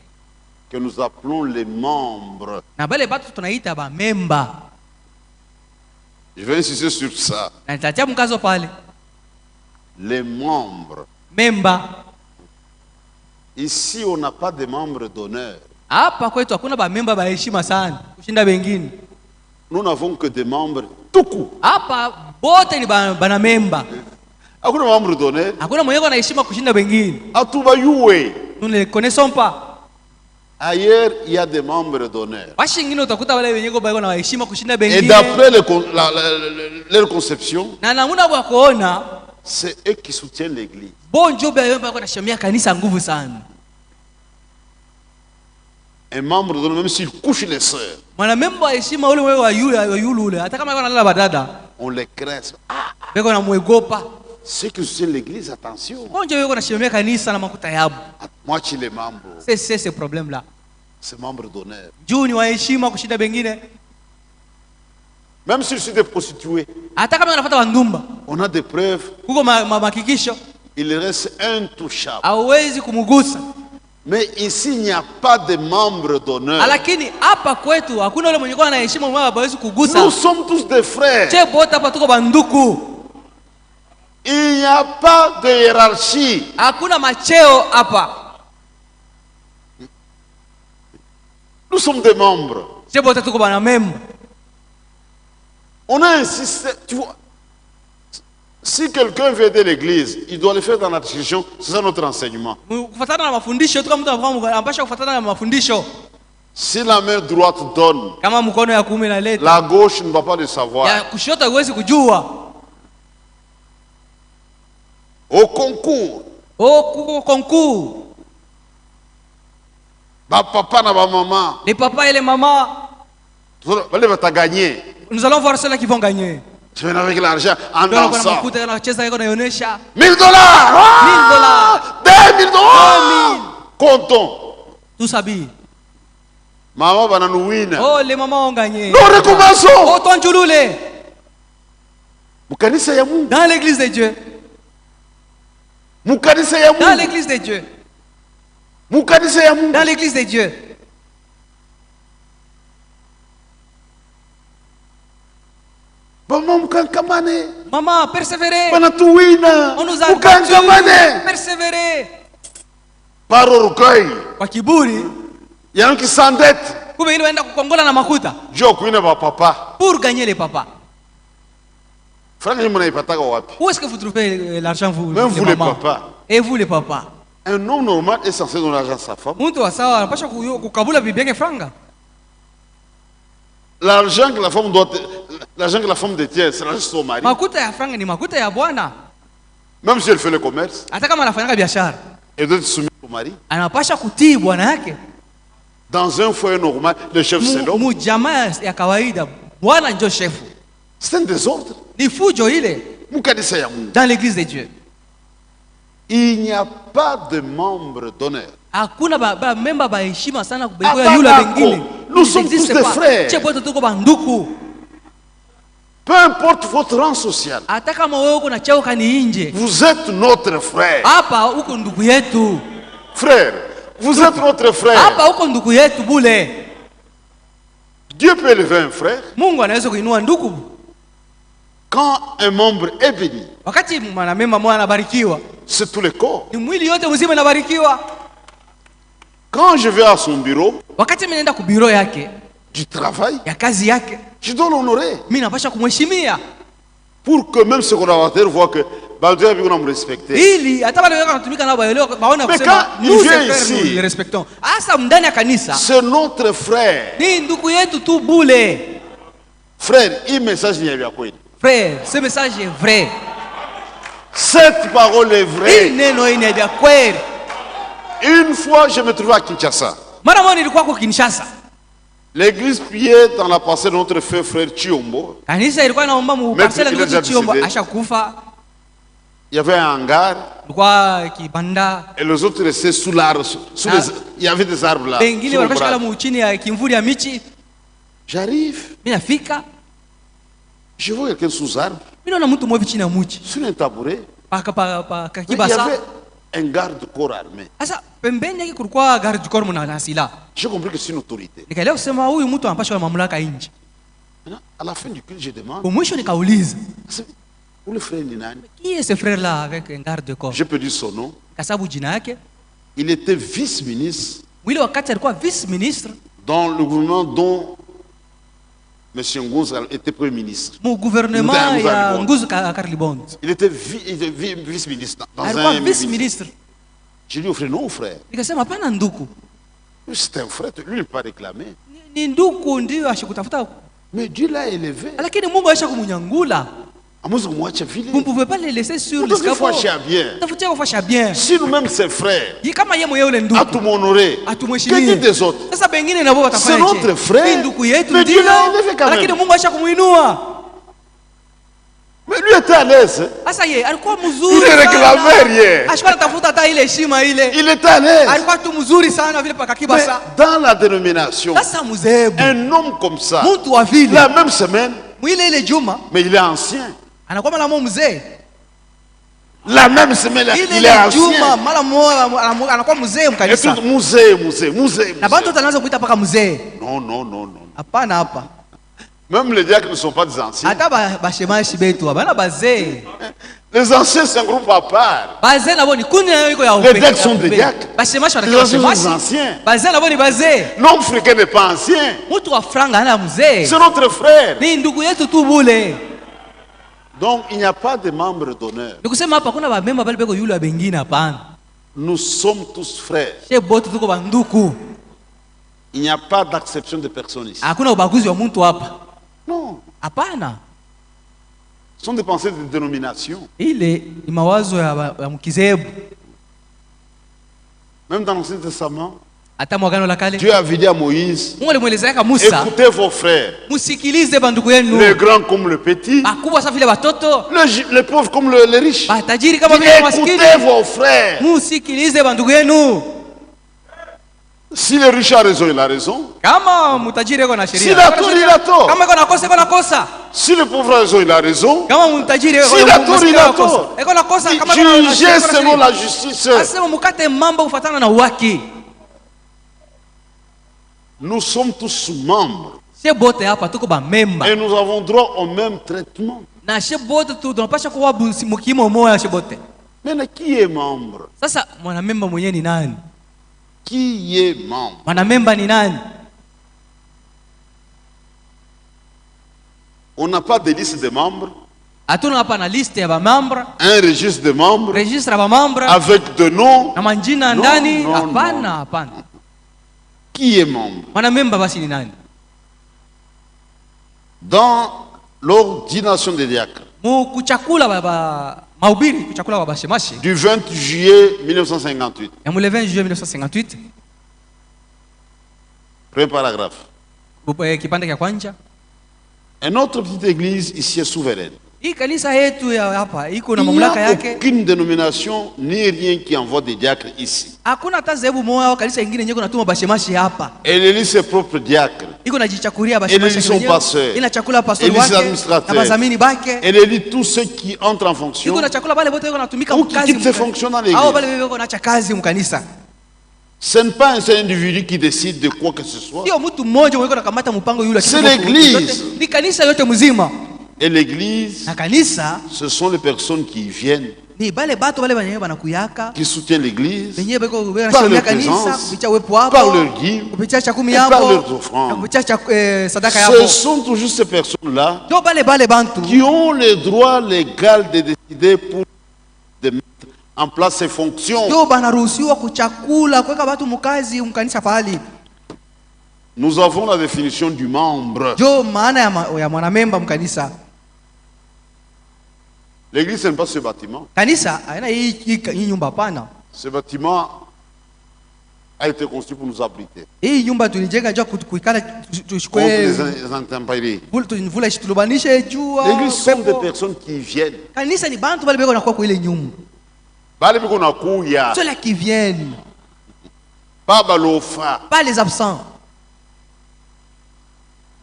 Que nous appelons les membres. Na bale batu tunaita ba memba. Je vais insister sur ça. Na nitatia mkazo pale. Les membres. Memba. Ici, on n'a pas de membres d'honneur. Hapa kwetu hakuna ba memba ba heshima sana kushinda wengine. Nous n'avons que des membres tout court. Hapa bote ni bana memba. Hakuna membre d'honneur. Hakuna mwenye ana heshima kushinda wengine. Atubayue. Nous ne les connaissons pas. Ailleurs, il y a des membres d'honneur. Washingine utakuta wale wenye ko na heshima kushinda wengine. Et d'après leur conception, na namuna bwa kuona c'est eux qui soutiennent l'église. Bon job ya yomba kwa nashimia kanisa nguvu sana. Un membre d'honneur, même s'il couche les sœurs. Mwana memba wa heshima ule wewe wa yule ule hata kama analala badada. On les craint. Beko na muegopa. Ceux qui soutiennent l'église, attention. Bon job wewe nashimia kanisa na makuta yabo. Moi qui les membres. C'est ce problème là. Ces membres d'honneur. Juu ni wa heshima kushinda wengine. Même s'ils sont des prostituées. Hata kama wanafuata wandumba. On a des preuves. Kuko makikisho. Il reste intouchable. Hauwezi kumugusa. Mais ici, il n'y a pas de membres d'honneur. Lakini hapa kwetu hakuna yule mwenye kwa na heshima mwa hawezi kugusa. Nous sommes tous des frères. Che bote hapa tuko banduku. Il n'y a pas de hiérarchie. Hakuna macheo hapa. Nous sommes des membres. Che bote tuko bana memba. On a insisté, tu vois. Si quelqu'un veut aider l'église, il doit le faire dans la discussion, c'est ça notre enseignement. Kufuatana na mafundisho kama mtu anapaswa kufuatana na mafundisho. Si la main droite donne, kama mkono ya kuume inaleta, la gauche ne va pas le savoir. Ya kushoto haiwezi kujua. Au concours. Au concours. Ba papa na ba maman. Les papas et les mamans. Allez, va ta gagner. Nous allons voir ceux-là qui vont gagner. Tu viens avec l'argent en dansant. 1000 $. 1000 $. 2000 $. Comptons. Tout s'habille. Maman va nous win. Oh, les mamans ont gagné. Nous recommençons. Oh, ton chouloulé. Dans l'église de Dieu. Dans l'église de Dieu. Dans l'église de Dieu. Maman, persévérez. On nous a battus. Persévérez. Par orgueil. Il y a un qui s'endette. Papa. Pour gagner les papas. Où est-ce que vous trouvez l'argent, vous? Même vous les papas. Et vous les papas. Un homme normal est censé donner l'argent à sa femme. L'argent que la femme doit, l'argent que la femme détient, c'est l'argent de son mari. Même si elle fait le commerce, elle doit être soumise au mari. Dans un foyer normal, le chef c'est l'homme. C'est un désordre. Dans l'église de Dieu. Il n'y a pas de membre d'honneur. Nous sommes tous des frères. Peu importe votre rang social, vous êtes notre frère. Frère, vous êtes notre frère. Dieu peut élever un frère. Quand un membre est béni, c'est tout le corps. Quand je vais à son bureau, du travail, je dois l'honorer. Pour que même ce collaborateur voit que Dieu nous respecte. Mais quand il vient ici, c'est notre frère. Frère, il message n'y a pas. Frère, ce message est vrai. Cette parole est vraie. Une fois, je me trouvais à Kinshasa. L'église priait dans la parcelle de notre frère Chiombo. Mais il y avait un hangar. Et les autres restaient sous l'arbre. Il y avait des arbres là. J'arrive. Je vois quelqu'un sous arbre. Sur un tabouret. il y avait un garde-corps armé. J'ai compris que c'est une autorité. À la fin du culte, je demande, où le frère Ninani? Qui est ce frère-là avec un garde-corps? Je peux dire son nom. Il était vice-ministre dans le gouvernement dont M. Ngouz était premier ministre. Mon gouvernement, il était vice-ministre dans un vice-ministre. J'ai dit au frère, non frère. C'est un frère, lui il ne peut pas réclamer. Mais Dieu l'a élevé. Vous ne pouvez pas les laisser sur le scapot. Si nous-mêmes ses frères, à tout m'honorer, que dit des autres? C'est notre frère. Mais Dieu l'a élevé quand même. Mais lui était à l'aise. Il ne réclamait rien. Il était à l'aise. Mais dans la dénomination, un homme comme ça, la même semaine, mais il est ancien. La même semaine, il est ancien. Et tout musée. Non. Même les diacres ne sont pas des anciens. Les anciens, c'est un groupe à part. Les diacres sont des diacres. Les anciens sont des anciens. L'homme africain n'est pas ancien. C'est notre frère. Donc, il n'y a pas de membres d'honneur. Nous sommes tous frères. Il n'y a pas d'acception de personne ici. Non. Ce sont des pensées de dénomination. Même dans l'Ancien Testament, Dieu a dit à Moïse, écoutez vos frères, les grands comme le petit, les pauvres comme les riches. Écoutez vos frères. Si le riche a raison, il a raison. Si la tort, il a tort. Si le pauvre a raison, il a raison. Si la tort, il a tort. Jugez selon la justice. Nous sommes tous membres. Et nous avons droit au même traitement. Mais qui est membre? Qui est membre? On n'a pas de liste de membres. Un registre de membres avec de noms. Non. Qui est membre? Dans l'ordination des diacres du 20 juillet 1958. Premier paragraphe. Une autre petite église ici est souveraine. Il n'y a aucune dénomination ni rien qui envoie des diacres ici. Elle élit ses propres diacres. Elle élit son pasteur. Elle élit ses administrateurs. Elle élit tous ceux qui entrent en fonction ou qui quittent ses fonctions dans l'église. Ce n'est pas un seul individu qui décide de quoi que ce soit. C'est l'église. Et l'église, ce sont les personnes qui viennent, qui soutiennent l'église par leur présence, par leur guide et par leurs offrandes. Ce sont toujours ces personnes-là qui ont le droit légal de décider pour de mettre en place ces fonctions. Nous avons la définition du membre. L'église, ce n'est pas ce bâtiment. Ce bâtiment a été construit pour nous abriter. Contre les intempéries. L'église sont des personnes qui viennent. Ceux-là qui viennent. Pas balofa. Pas les absents.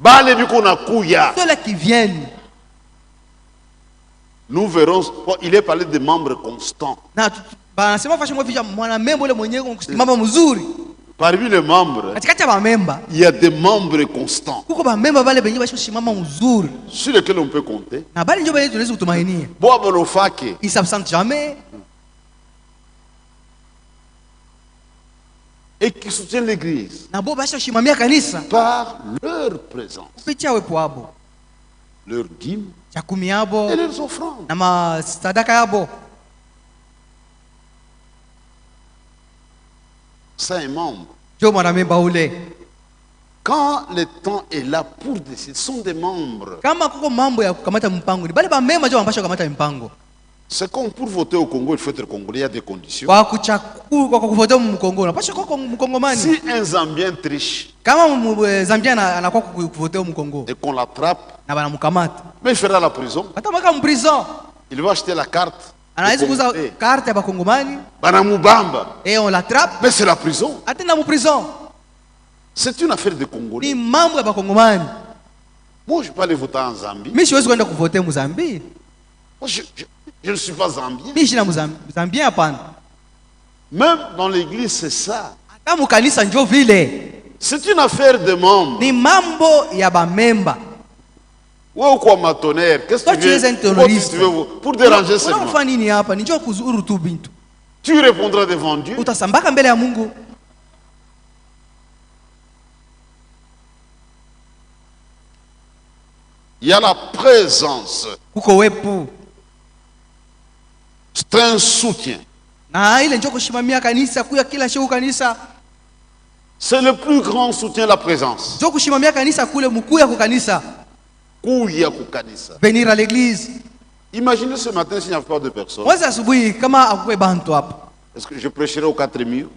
Ceux-là qui viennent. Nous verrons, il est parlé de membres constants. Parmi les membres, il y a des membres constants sur lesquels on peut compter. Ils ne s'absentent jamais. Et qui soutiennent l'église par leur présence, leur dîme et leurs offrandes. C'est un membre. Quand le temps est là pour décider, ce sont des membres. C'est comme pour voter au Congo, il faut être congolais, il y a des conditions. Si un Zambien triche et qu'on l'attrape, mais il fera la prison. Il va acheter la carte. Et on l'attrape. Mais c'est la prison. C'est une affaire de Congolais. Moi, je peux aller voter en Zambie. Je ne suis pas Zambien. Même dans l'église, c'est ça. C'est une affaire de membres. Ou quoi, ma tonnerre? Qu'est-ce que tu veux pour déranger ces gens? Tu répondras devant Dieu. Il y a la présence. C'est un soutien. C'est le plus grand soutien, la présence. Venir à l'église. Imaginez ce matin s'il n'y avait pas de personnes. Est-ce que je prêcherai aux 4 murs?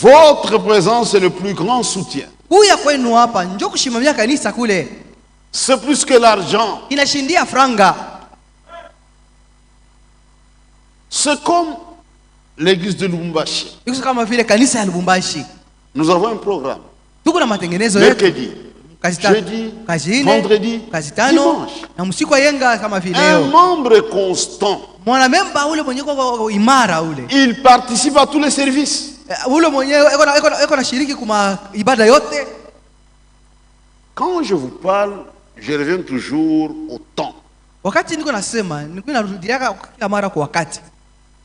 Votre présence est le plus grand soutien. C'est plus que l'argent. C'est comme l'église de Lubumbashi. Nous avons un programme. Mercredi, jeudi, vendredi, dimanche. Un membre constant. Il participe à tous les services. Quand je vous parle, je reviens toujours au temps.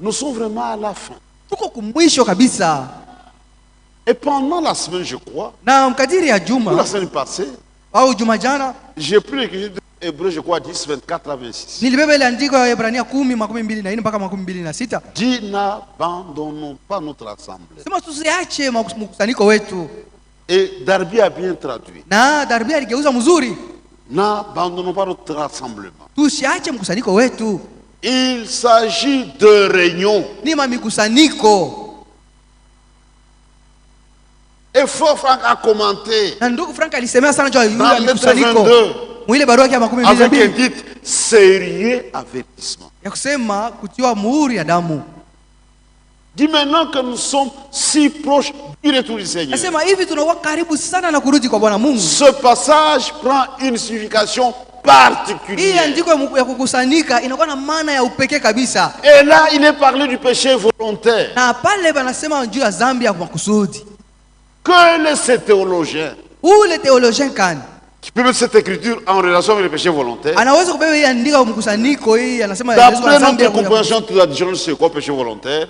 Nous sommes vraiment à la fin. Et pendant la semaine, je crois, la semaine passée, j'ai pris l'écriture de Hébreux, je crois, 10, 24 à 26. Dit, n'abandonnons pas notre assemblée. Et Darby a bien traduit. N'abandonnons pas notre rassemblement. Il s'agit de réunions. Et Franck a commenté dans Lettre 22 avec un titre sérieux avertissement. Dit maintenant que nous sommes si proches du retour du Seigneur. Ce passage prend une signification particulière. Et là, il est parlé du péché volontaire. Que ces théologiens qui peut mettre cette écriture en relation avec le péché volontaire. D'après notre compréhension traditionnelle, c'est quoi péché volontaire?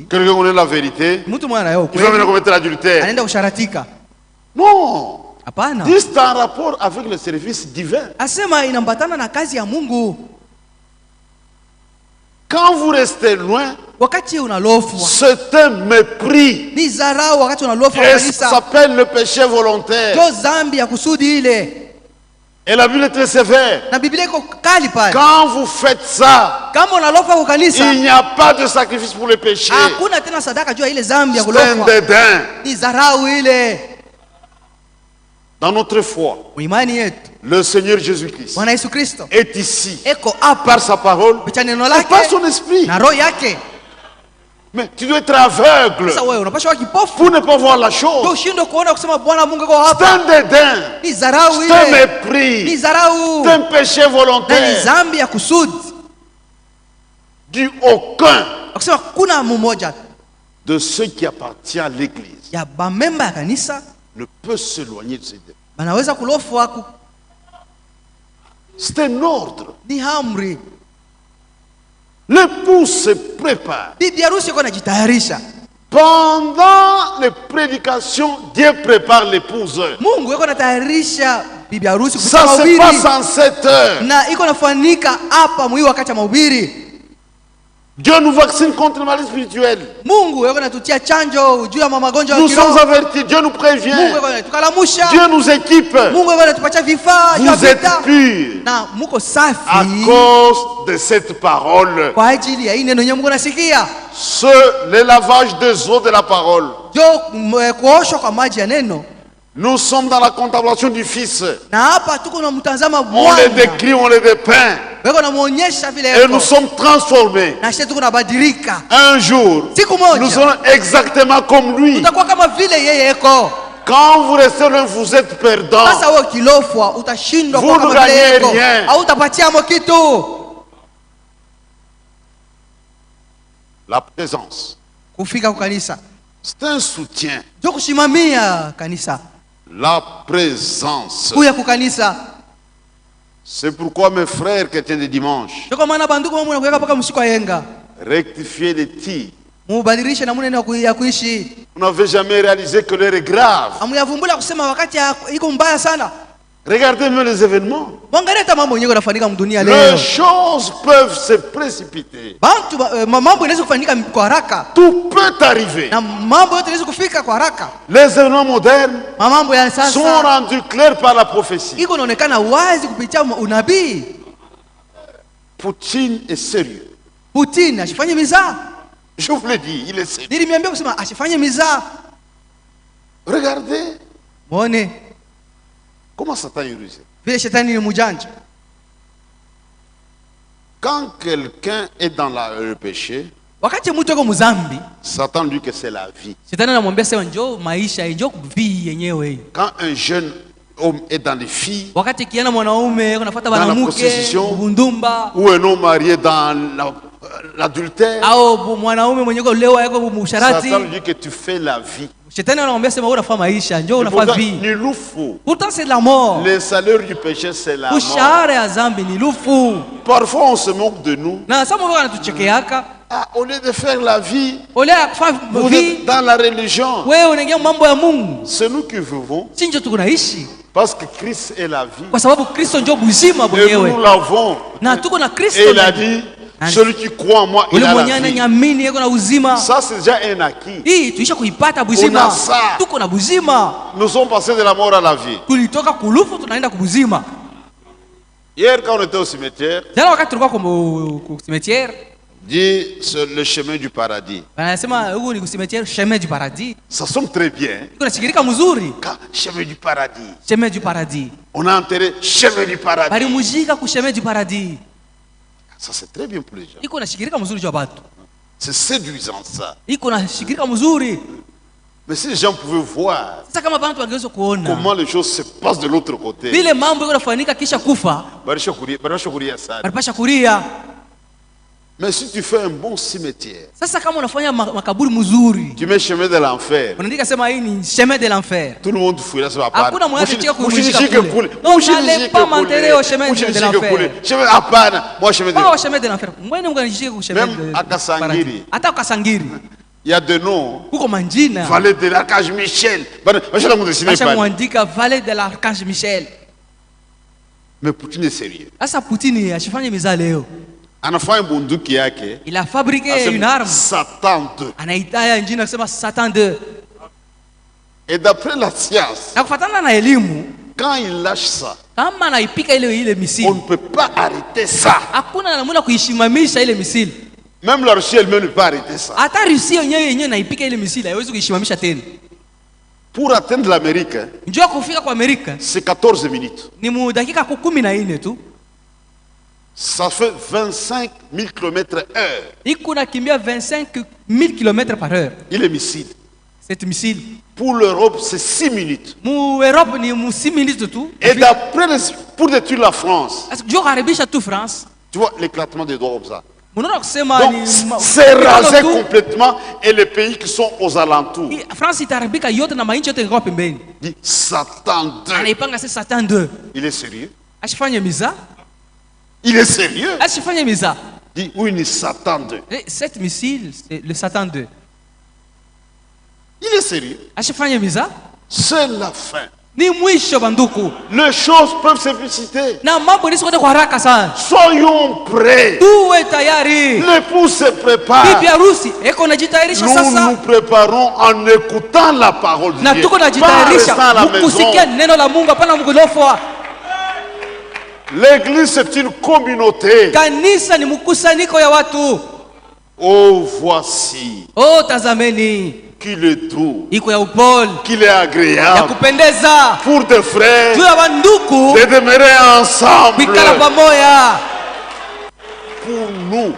Quelqu'un connaît la vérité, il va venir commettre l'adultère. Non. C'est en rapport avec le service divin. Quand vous restez loin, c'est un mépris. Et ça s'appelle le péché volontaire. Et la Bible est très sévère. Quand vous faites ça, il n'y a pas de sacrifice pour le péché. C'est un dédain. Dans notre foi, le Seigneur Jésus-Christ est ici par sa parole et par son esprit. Mais tu dois être aveugle Sasa wewe unapaswa kuwa kipofu pour ne pas voir la ndio chose. ushindwe kuona kusema Bwana Mungu yuko C'est hapa. un dédain, Ni dharau c'est un ile. Ni mépris, dharau. c'est un péché Na ni volontaire dhambi ya kusudi. du aucun Akisema kuna mmoja de ceux qui appartient à l'église ya bamemba ya kanisa ne peut s'éloigner de ces démons. banaweza kulofwa C'est un ordre. ni amri. L'épouse se prépare. Bibi harusi yuko anajitayarisha. Pendant les prédications, Dieu prépare l'épouse. Mungu yuko anatayarisha bibi harusi Ça kusikia se mahubiri. passe en 7 heures. Na iko nafanika hapa mwi wakati wa mahubiri. Dieu nous vaccine contre le mal spirituel. Mungu yuko anatutia chanjo juu ya magonjwa ya Nous sommes kiroho. avertis. Dieu nous prévient. Mungu yuko anatukalamsha. Dieu nous équipe. Mungu yuko anatupatia vifaa vya Vous êtes vita. purs Na muko à safi cause de cette parole. kwa ajili ya hii neno yenyewe Mungu nasikia. Le lavage des eaux de la parole. Jo kuoshwa kwa maji ya neno. Nous sommes dans la contemplation du Fils. Na hapa tuko na mtazama On Bwana. les décrit, on les dépeint. Wewe unamuonyesha vile Et nous yako. sommes transformés. Na sisi tuko nabadilika. Un jour, Siku nous moja serons exactement comme lui. utakuwa kama vile yeye yako. Quand vous restez loin, vous êtes perdant. Sasa wewe kilofwa utashindwa Vous kwa ne kama vile gagnez yako. rien. Au utapatia mo kitu. La présence, Kufika kwa kanisa. c'est un soutien. Jo kusimamia kanisa. La présence. Kuya kwa kanisa. C'est pourquoi mes frères chrétiens de dimanche, Ndio maana banduku mwa mnakuweka paka msiku yenga. rectifiez les tirs. Mubadilishe namna ya kuishi. Vous n'avez jamais réalisé que l'heure est grave. Amuyavumbula kusema wakati iko mbaya sana. Regardez même les événements. Mwangalie hata mambo yenyewe yanafanyika mdunia Les leo. choses peuvent se précipiter. Bantu mambo yanaweza kufanyika kwa haraka. Tout peut arriver. Na mambo yote yanaweza kufika kwa haraka. Les événements modernes Mambo ya sont sasa rendus clairs par la prophétie. iko inaonekana wazi kupitia unabii. Poutine est sérieux. Putin asifanye mizaa. Je vous l'ai dit, il est sérieux. Nilimiambia kusema asifanye mizaa. Regardez Muone comment Satan est rusé. vile shetani ni mjanja. Quand quelqu'un est dans le péché, Wakati mtu yuko mzambi, Satan lui dit que c'est la vie. shetani anamwambia sema njoo maisha, njoo vi yenyewe. Quand un jeune homme est dans les filles, Wakati kiana mwanaume unafuata Dans la banamuke, prostitution. bundumba ou un homme marié dans l'adultère, au mwanaume mwenye kuolewa yako musharati, Satan lui dit que tu fais la vie. shetani anamwambia sema wewe unafaa maisha, njoo Et unafaa pourtant, vi. ni lufu. Pourtant c'est de la mort. Le salaire du péché, c'est la mort. Ushahara ya zambi ni lufu. Parfois, on se moque de nous. Na sasa mbona anatuchekeaka? Ah, au lieu de faire la vie, Ole akufaa vous vi, êtes dans la religion. wewe unaingia mambo ya Mungu. C'est nous qui vivons Si ndio tunaishi parce que Christ est la vie. kwa sababu Kristo ndio uzima Et nous mwenyewe. l'avons. Na tuko na Kristo. Et il a dit, celui qui croit en moi, il Ule a mwenye la vie. ananiamini yako na uzima. Ça, c'est déjà un acquis. Hii tuisha kuipata Una buzima. saa. Tuko na buzima. Nous sommes passés de la mort à la vie. Tulitoka kulufu tunaenda kubuzima. Hier, quand on était au cimetière, Jana wakati tulikuwa kwa cimetière, dit c'est le chemin du paradis. wanasema huko ni cimetière chemin du paradis. Ça sonne très bien. Kuna shirika mzuri, Quand, chemin du paradis. chemin du paradis. On a enterré chemin du paradis. Bali mujika ku chemin du paradis. Ça, c'est très bien pour les gens. Iko na shirika mzuri kwa watu. C'est séduisant, ça. Iko na shirika mzuri. Mais si les gens pouvaient voir Sasa kama bantu wangeweza kuona comment les choses se passent de l'autre côté, vile mambo yako nafanyika kisha kufa, barashokuriya sana. walipasha kulia. Mais si tu fais un bon cimetière, Sasa kama unafanya makaburi mzuri, tu mets chemin de l'enfer, unaandika sema hii ni chemin de l'enfer. tout le monde fouille là, ça va pas. Hakuna mwenye atachika kuimulika Mushishike kule. kule. Non, n'allez pas m'enterrer au chemin de l'enfer. Chemin hapana, moi chemin de Kwa chemin de l'enfer. Mwene mnganishike ku chemin Même de à Kasangiri. Hata Kasangiri. Il y a des noms. Kuko manjina. Vallée de l'Archange Michel. Bana mu dessiner Acha pas. muandika Vallée de l'Archange Michel. Mais Poutine est sérieux. Sasa Putin asifanye mizaa leo. Anafanya bunduki yake. Il a fabriqué Asema une arme. Satan 2. Anaitaya jina kusema Satan 2. Et d'après la science, Na kufuatana na elimu, quand il lâche ça, kama anaipika ile on misili, ne peut pas arrêter ça. hakuna namna kuishimamisha ile misili. Même la Russie elle-même ne peut pas arrêter ça. Hata Russia yenyewe naipika ile misili haiwezi kuishimamisha tena. Pour atteindre l'Amérique, Njoo kufika kwa Amerika c'est 14 minutes. ni mu dakika 14 tu. Ça fait 25 000 km/h. Iko nakimbia 25 1000 km/h. Il est missile. C'est missile. Pour l'Europe, c'est 6 minutes. Mu Europe ni 6 minutes tout. Et d'après pour détruire la France. France. Tu vois l'éclatement des doigts comme ça. Donc, c'est rasé complètement et les pays qui sont aux alentours. France Dit Satan 2. Satan 2. Il est sérieux? Il est sérieux? Dit oui, ni Satan 2. Cet missile, c'est le Satan 2. Il est sérieux? C'est la fin. Les choses peuvent se susciter. Soyons prêts. L'époux se prépare. Nous nous préparons en écoutant la parole de Dieu. Pas en restant à la maison. L'église c'est une communauté. Oh, voici. Oh, tazameni. Qu'il est doux, qu'il est agréable pour des frères de demeurer ensemble. Pour nous,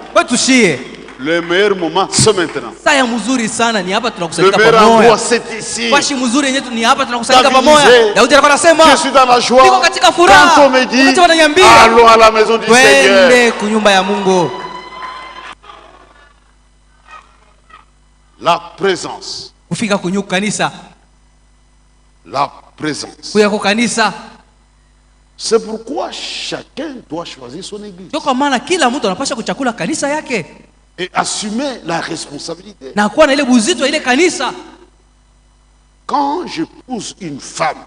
le meilleur moment c'est maintenant. Le meilleur endroit c'est ici. Je suis dans la joie quand on me dit allons à la maison du Seigneur. La présence. La présence. C'est pourquoi chacun doit choisir son église. Et assumer la responsabilité. Quand je pousse une femme,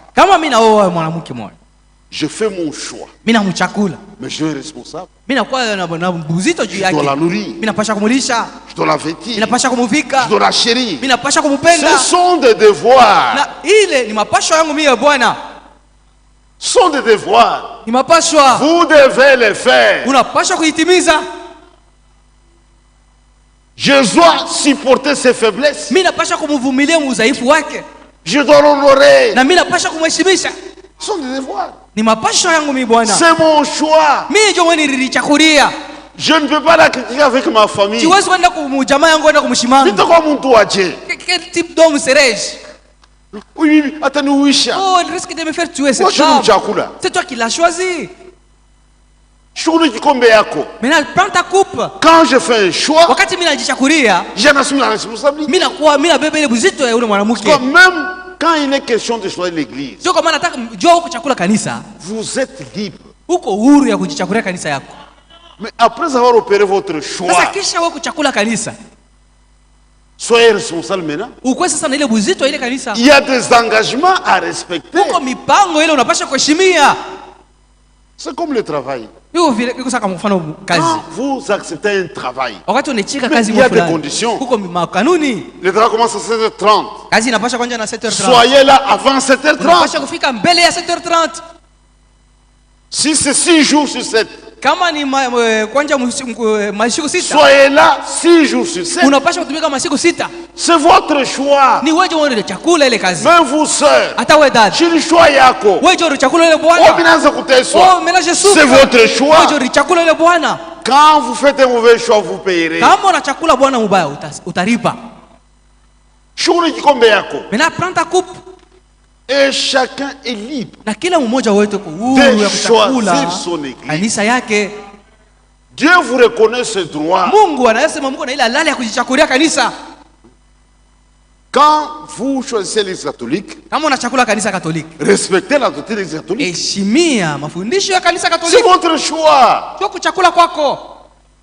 je fais mon choix. Mais je suis responsable. Je dois la nourrir. Je dois la vêtir. Je dois la chérir. Ce sont des devoirs. Ce sont des devoirs. Vous devez les faire. Je dois supporter ses faiblesses. Je dois l'honorer. Ce sont des devoirs. C'est mon choix. Je ne peux pas la critiquer avec ma famille. Quel type d'homme serais-je? Oui, atanousha. Oh, il risque de me faire tuer. C'est toi qui l'as choisi. Maintenant, prends ta coupe. Quand je fais un choix, j'en assume la responsabilité. Même quand il est question de choisir l'église, vous êtes libre. Mais après avoir opéré votre choix, soyez responsable maintenant. Il y a des engagements à respecter. C'est comme le travail. Quand vous acceptez un travail, il y a des conditions. Le travail commence à 7h30. Soyez là avant 7h30. Si c'est 6 jours sur 7, soyez là 6 jours sur 7. C'est votre choix. Même vous sœurs, c'est le choix yako. C'est votre choix. Quand vous faites un mauvais choix, vous payerez. Maintenant, prends ta coupe. Et chacun est libre de choisir son église. Dieu vous reconnaît ce droit. Quand vous choisissez l'église catholique, respectez la doctrine de l'église catholique. C'est votre choix.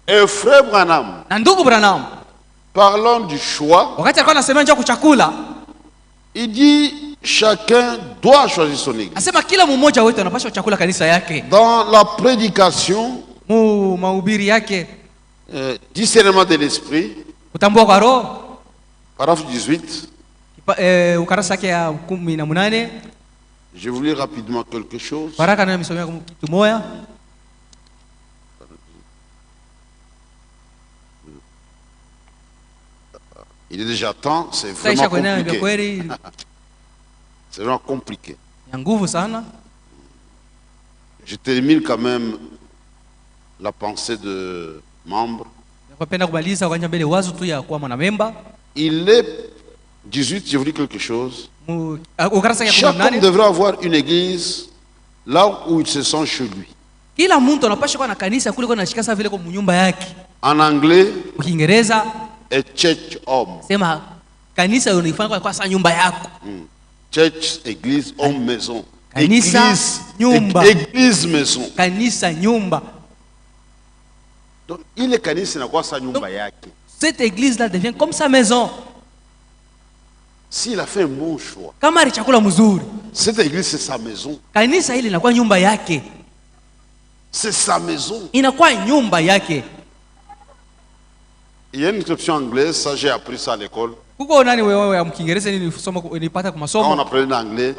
Et frère Branham, parlons du choix. Il dit chacun doit choisir son église. Dans la prédication, discernement de l'esprit, paragraphe 18. Je vous lis rapidement quelque chose. Il est déjà temps, c'est vraiment compliqué. C'est vraiment compliqué. Je termine quand même la pensée de membres. Il est 18, je vous dis quelque chose. Chaque homme devrait avoir une église là où il se sent chez lui. En anglais, a church home. Church, église, home, maison. Église, maison. Donc, il est kanisa na kwa sa nyumba yake. Cette église-là devient comme sa maison. S'il a fait un bon choix, cette église c'est sa maison. C'est sa maison. Il y a une expression anglaise, ça j'ai appris ça à l'école. Quand on apprenait l'anglais,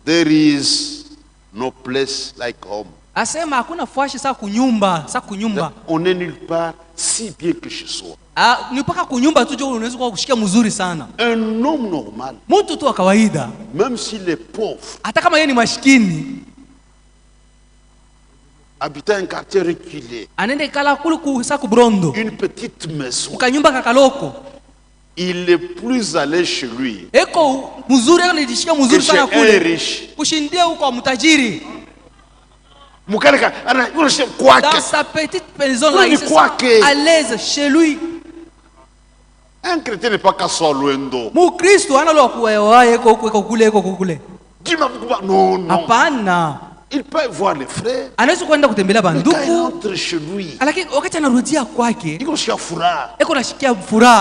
there is no place like home. On n'est nulle part si bien que chez soi. Un homme normal, même s'il est pauvre, habitant un quartier reculé, une petite maison, il est plus à l'aise chez lui que chez un riche. Dans sa petite maison là, il se sent à l'aise chez lui. Un chrétien n'est pas qu'à soi loin d'eau. Non, non. Il peut voir les frères. Quand il rentre chez lui,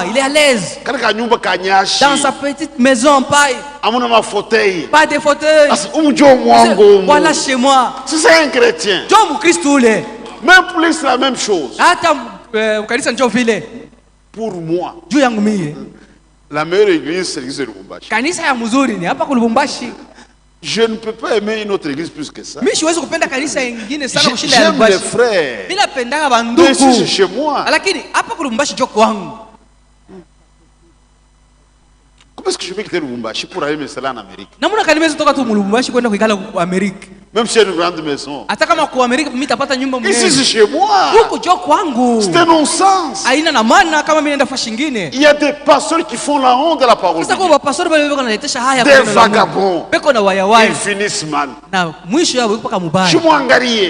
il est à l'aise. Dans sa petite maison, pas de fauteuil. Voilà chez moi. C'est un chrétien. Même pour lui, c'est la même chose. Pour moi, la meilleure église, c'est l'église de Lubumbashi. Je ne peux pas aimer une autre église plus que ça. J'aime les frères. Mais si c'est chez moi. Comment est-ce que je vais quitter Lubumbashi pour aller m'installer en Amérique? Même si c'est une grande maison. Ici c'est chez moi. C'est un non-sens. Il y a des pasteurs qui font la honte de la parole de Dieu. Des vagabonds. Ils finissent mal.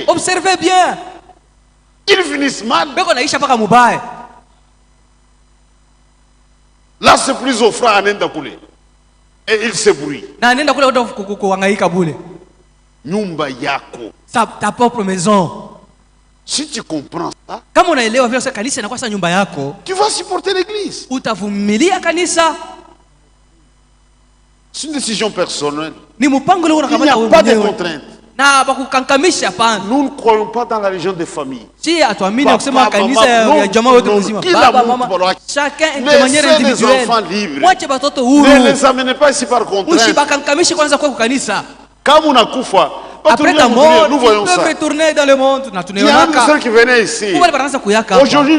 Observez bien. Ils finissent mal. Là c'est plus offrant à Nendakule. Et il se bruit. Nyumba yako. Ta propre maison. Si tu comprends ça, tu vas supporter l'église. C'est une décision personnelle. Il n'y a pas de contrainte. Nous ne croyons pas dans la religion des familles. Papa, maman, chacun laissez les enfants libres. Ne les amenez pas ici par contrainte. Quand on a Koufa, après ta mort, nous voyons ils peuvent ça. retourner dans le monde. Il y a un seul qui venait ici. Aujourd'hui,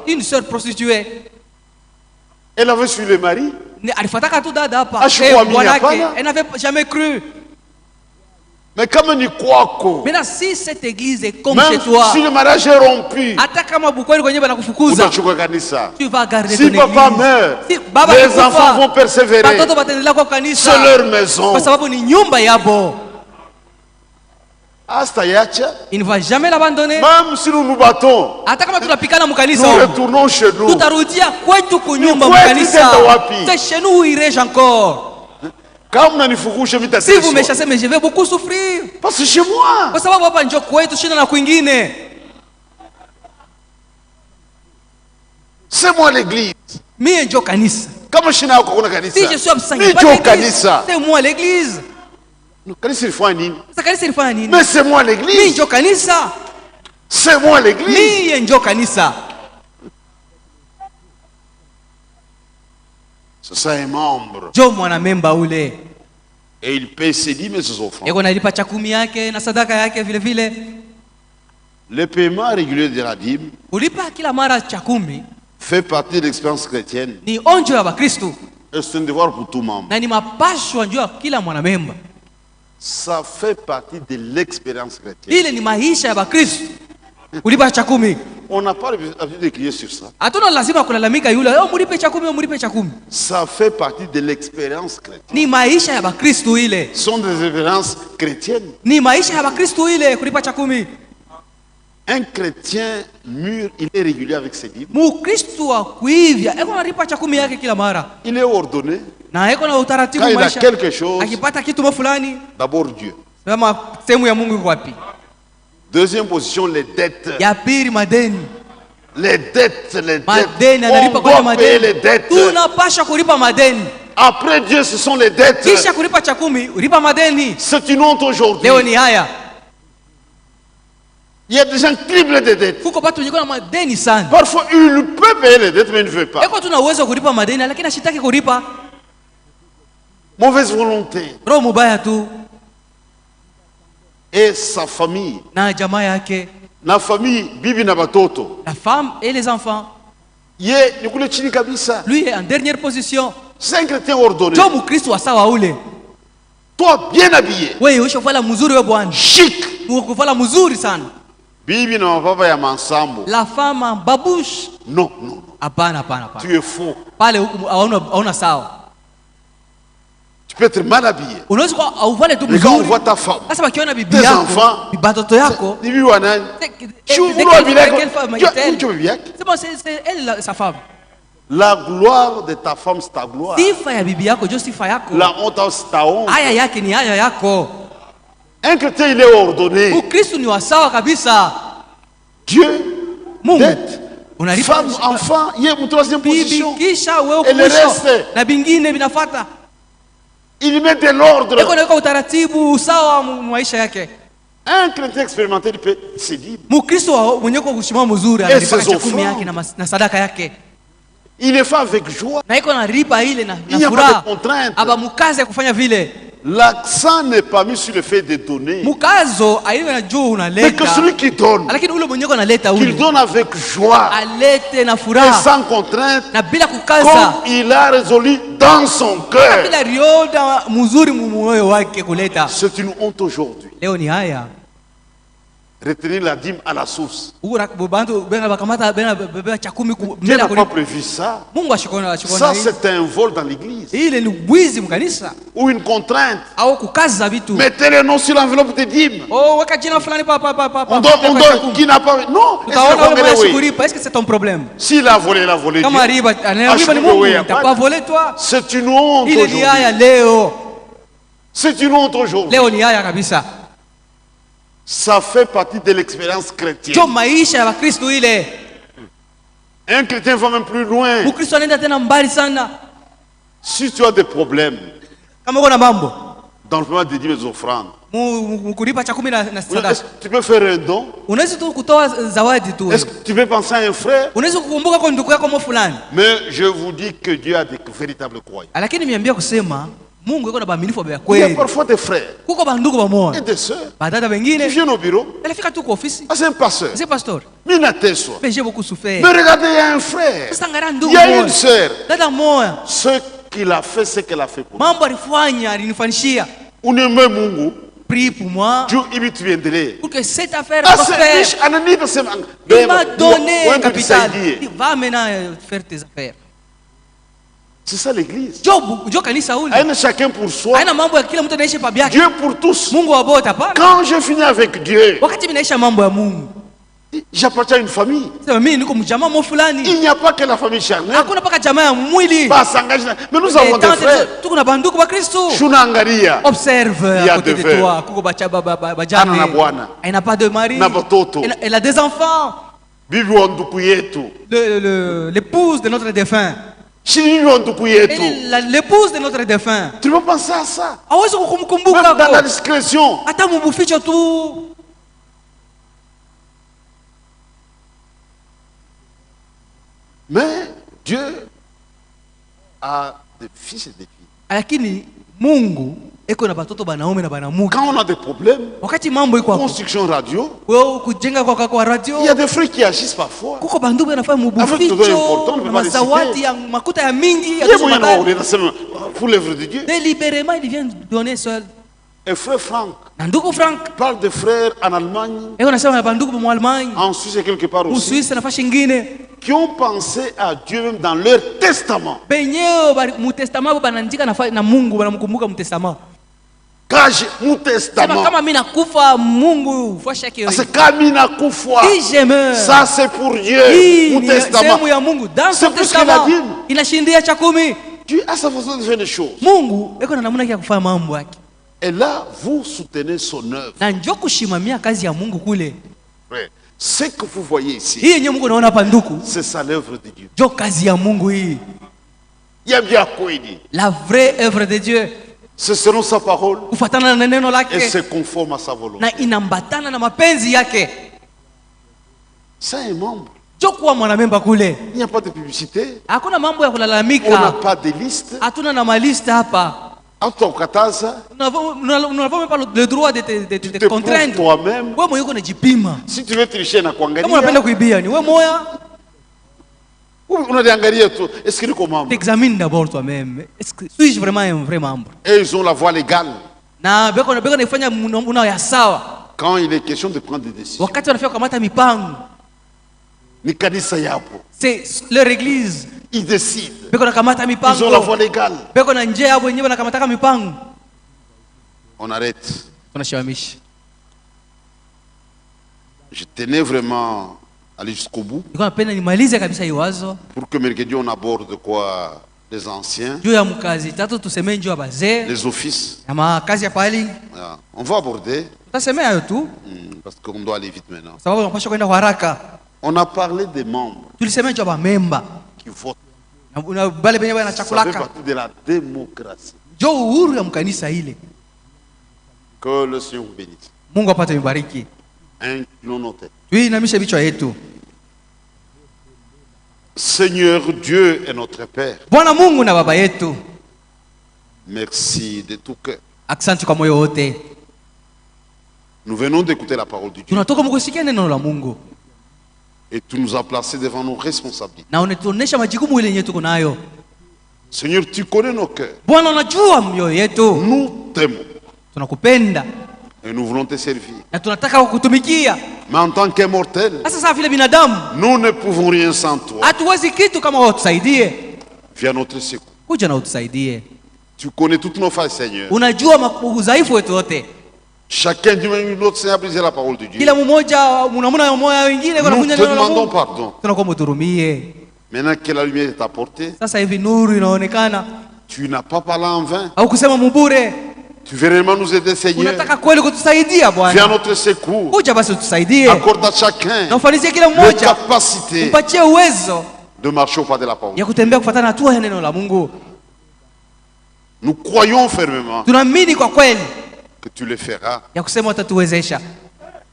une sœur prostituée. Elle avait suivi le mari. Elle n'avait jamais cru. Mais comme on y croit, maintenant, si cette église est comme chez toi, si le mariage est rompu, tu vas garder si ton papa église. meurt, Si baba les kufa, enfants vont persévérer. C'est leur maison. Il ne va jamais l'abandonner. Même si nous nous battons, nous retournons chez nous. C'est chez nous où irai-je encore? Si vous me chassez, mais je vais beaucoup souffrir. Parce que chez moi, c'est moi l'église. Si je suis absent, c'est moi l'église. Mais c'est moi l'église. C'est moi l'église. C'est ça un membre. Et il paye ses dîmes et ses offrandes. Le paiement régulier de la dîme fait partie de l'expérience chrétienne. Et c'est un devoir pour tout membre. Ça fait partie de l'expérience chrétienne. Kulipa cha 10. On n'a pas l'habitude de crier sur ça. Hatuna lazima kulalamika yule, mulipe cha 10, mulipe cha 10. Ça fait partie de l'expérience chrétienne. Ni maisha ya Bakristo ile. Ce sont des expériences chrétiennes. Ni maisha ya Bakristo ile kulipa cha 10. Un chrétien mûr, il est régulier avec ses dîmes. Mukristo wa kuivya, eko analipa cha 10 yake kila mara. Il est ordonné. Na eko na utaratibu maisha. Quand il a quelque chose, akipata kitu fulani, d'abord Dieu. Sema sehemu ya Mungu iko wapi? Deuxième position, les dettes. Ya pili madeni. Les dettes, les madeni, dettes. On doit payer les dettes. Tunapasha kulipa madeni. Après Dieu, ce sont les dettes. Kisha kulipa cha 10, ulipa madeni. C'est une honte aujourd'hui. Leo ni haya. Il y a des gens criblés de dettes. Kuko batu wenye na madeni sana. Parfois, il peut payer les dettes, mais il ne veut pas. Eko tuna uwezo kulipa madeni, lakini ashitaki kulipa. Mauvaise volonté. Roho mubaya tu. Et sa famille. Na jamaa yake. Na famille, bibi na batoto. La femme et les enfants. Ye, ni kule chini kabisa. Lui est en dernière position. C'est un chrétien ordonné. Jo mukristo wa sawa ule. Toi bien habillé. Wewe ushavala mzuri wewe bwana. Chic. Ukuvala mzuri sana. Bibi na baba ya mansambo. La femme en babouche. Non, non. Hapana, hapana, hapana. Tu es faux. Pale hauna sawa. Tu peux être mal habillé. Unaweza kuwa uvale tu mzuri. Mais quand on voit ta femme. Sasa wakiona bibi yako, enfants, batoto yako. Bibi wanani? C'est elle sa femme. La gloire de ta femme c'est ta gloire. Sifa ya bibi yako, jo sifa yako. La honte c'est ta honte. Haya yake ni haya yako. Un chrétien il est ordonné. Ukristo ni wa sawa kabisa. Dieu, Mungu, unalipa femme, enfant, il est en troisième position. Kisha wewe et le reste, na bingine binafuata. Il met de l'ordre. Eko na utaratibu sawa maisha yake. Un chrétien expérimenté il peut se dire. Mukristo mwenye kwa kusimama mzuri analipa cha 10 yake na sadaka yake. Il le fait avec joie. Na iko na ripa ile na furaha. Il n'y a pas de contrainte. Aba mukaze kufanya vile. L'accent n'est pas mis sur le fait de donner. Mukazo aiwe na juu unaleta. Mais que celui qui donne. Lakini ule mwenye analeta ule. Qu'il donne avec joie. Alete na furaha. Et sans contrainte. Na bila kukaza. Comme il a résolu dans son cœur. Bila rioda mzuri moyo wake kuleta. C'est une honte aujourd'hui. Leo ni haya. Retenir la dîme à la source. Dieu n'a pas prévu ça. Ça c'est un vol dans l'église. Ou une contrainte. Mettez le nom sur l'enveloppe de dîmes. On donne qui n'a pas. Non. Est-ce que c'est ton problème? S'il a volé, il a volé. C'est une honte aujourd'hui. C'est une honte aujourd'hui. Ça fait partie de l'expérience chrétienne. Un chrétien va même plus loin. Si tu as des problèmes dans le paiement des dîmes et des offrandes, tu peux faire un don. Est-ce que tu peux penser à un frère? Mais je vous dis que Dieu a des véritables croyants. Il y a parfois des frères et des sœurs qui viennent au bureau. C'est un pasteur. Mais regardez, il y a un frère. Il y a une sœur. Ce qu'il a fait, c'est qu'elle a fait pour nous. On aime Mungu. Prie pour moi. Pour que cette affaire prospère. Il m'a donné un capital. Va maintenant faire tes affaires. C'est ça l'église. Chacun pour soi. Dieu pour tous. Quand je finis avec Dieu, j'appartiens à une famille. Il n'y a pas que la famille charnelle. Mais nous avons des frères. Observe à côté de toi. Elle n'a pas de mari. Elle a des enfants. L'épouse de notre défunt. L'épouse de notre défunt. Tu peux penser à ça. Même dans la discrétion. Mais Dieu a des fils et des filles. Quand on a des problèmes, construction radio, il y a des frères qui agissent parfois. Avec tout important, ne peut pas les citer. Pour l'œuvre de Dieu. Délibérément, il vient donner seul. Et frère Franck na ndugu Frank parle de frères en Allemagne, nasema na ndugu mu Allemagne, en Suisse et quelque part aussi, Suisse na fashi nyingine, qui ont pensé à Dieu même dans leur testament. Benyewe mu testament banaandika na Mungu, banamkumbuka mu testament. Kaje mu testament. Kama mimi nakufa Mungu fashi yake yote. C'est kama mimi nakufa. Ça c'est pour Dieu. Mu testament. Sehemu ya Mungu dans son testament. Inashindia cha 10. Dieu a sa façon de faire les choses. Mungu eko na namna yake ya kufanya mambo yake. Et là, vous soutenez son œuvre. Na njoo kushimamia kazi ya Mungu kule. Ouais. Ce que vous voyez ici, hii yenyewe Mungu naona hapa nduku, c'est ça l'œuvre de Dieu. Njoo kazi ya Mungu hii. Il y a bien quoi il dit. La vraie œuvre de Dieu. C'est selon sa parole. Kufuatana na neno lake. Et c'est conforme à sa volonté. Na inambatana na mapenzi yake. Ça est membre. Njoo kuwa mwanamemba kule. Il n'y a pas de publicité. Hakuna mambo ya kulalamika. On n'a pas de liste. Hatuna na malista hapa. Nous n'avons pas le droit de te contraindre. Toi-même. Wewe mwenyewe unajipima. Si tu veux tricher na kuangalia. Kama unapenda kuibia ni wewe moya. Unaangalia tu. Est-ce que niko membre? T'examines d'abord toi-même. Est-ce que suis-je vraiment un vrai membre? Et ils ont la voie légale. Na beko nafanya una ya sawa. Quand il est question de prendre des décisions. Wakati wanafika kamata mipango. Ni kanisa yapo. C'est leur église. Ils décident. Beko nakamata mipango. Ils ont la voie légale. Beko na njia yao wenyewe nakamataka mipango. On arrête. Tunashawamisha. Je tenais vraiment à aller jusqu'au bout. Niko napenda nimalize kabisa hii wazo. Pour que mercredi on aborde quoi? Les anciens. Juu ya mkazi tatu tuseme njoo bazee. Les offices. Ama kazi ya pali. On va aborder. Tutasema hayo tu. Parce qu'on doit aller vite maintenant. Sababu tunapaswa kwenda kwa haraka. On a parlé des membres. Tulisema njoo ba memba. Qui votent. Na bale benye bana chakulaka. Ça fait partie de la démocratie. Njoo uhuru ya mkanisa ile. Que le Seigneur vous bénisse. Mungu apate mibariki. Inclinons nos têtes. Tuinamishe vichwa yetu. Seigneur Dieu est notre Père. Bwana Mungu na baba yetu. Merci de tout cœur. Asante kwa moyo wote. Nous venons d'écouter la parole de Dieu. Tunatoka mkusikia neno la Mungu. Et tu nous as placés devant nos responsabilités. Na unatuonesha majukumu ile yenyewe tuko nayo. Seigneur, tu connais nos cœurs. Bwana unajua mioyo yetu. Nous t'aimons. Tunakupenda. Et nous voulons te servir. Na tunataka kukutumikia. Mais en tant qu'immortels, sasa vile binadamu, nous ne pouvons rien sans toi. Hatuwezi kitu kama utusaidie. Viens notre secours. Kuja na utusaidie. Tu connais toutes nos failles, Seigneur. Unajua udhaifu wetu wote. Chacun du même notre Seigneur a brisé la parole de Dieu. Kila mmoja unamuna moyo wengine kwa kunya neno la Mungu. Nous te demandons pardon. Tunakuomba uturumie. Maintenant que la lumière est apportée, sasa hivi nuru inaonekana. Tu n'as pas parlé en vain. Au kusema mbure. Tu veux vraiment nous aider, Seigneur. Unataka kweli kutusaidia Bwana. Viens à notre secours. Kuja basi utusaidie. Accorde à chacun na ufanizie kila mmoja la capacité umpatie uwezo de marcher au pas de la parole. Ya kutembea kufuatana na hatua ya neno la Mungu. Nous croyons fermement. Tunaamini kwa kweli que tu le feras. Ya kusema utatuwezesha.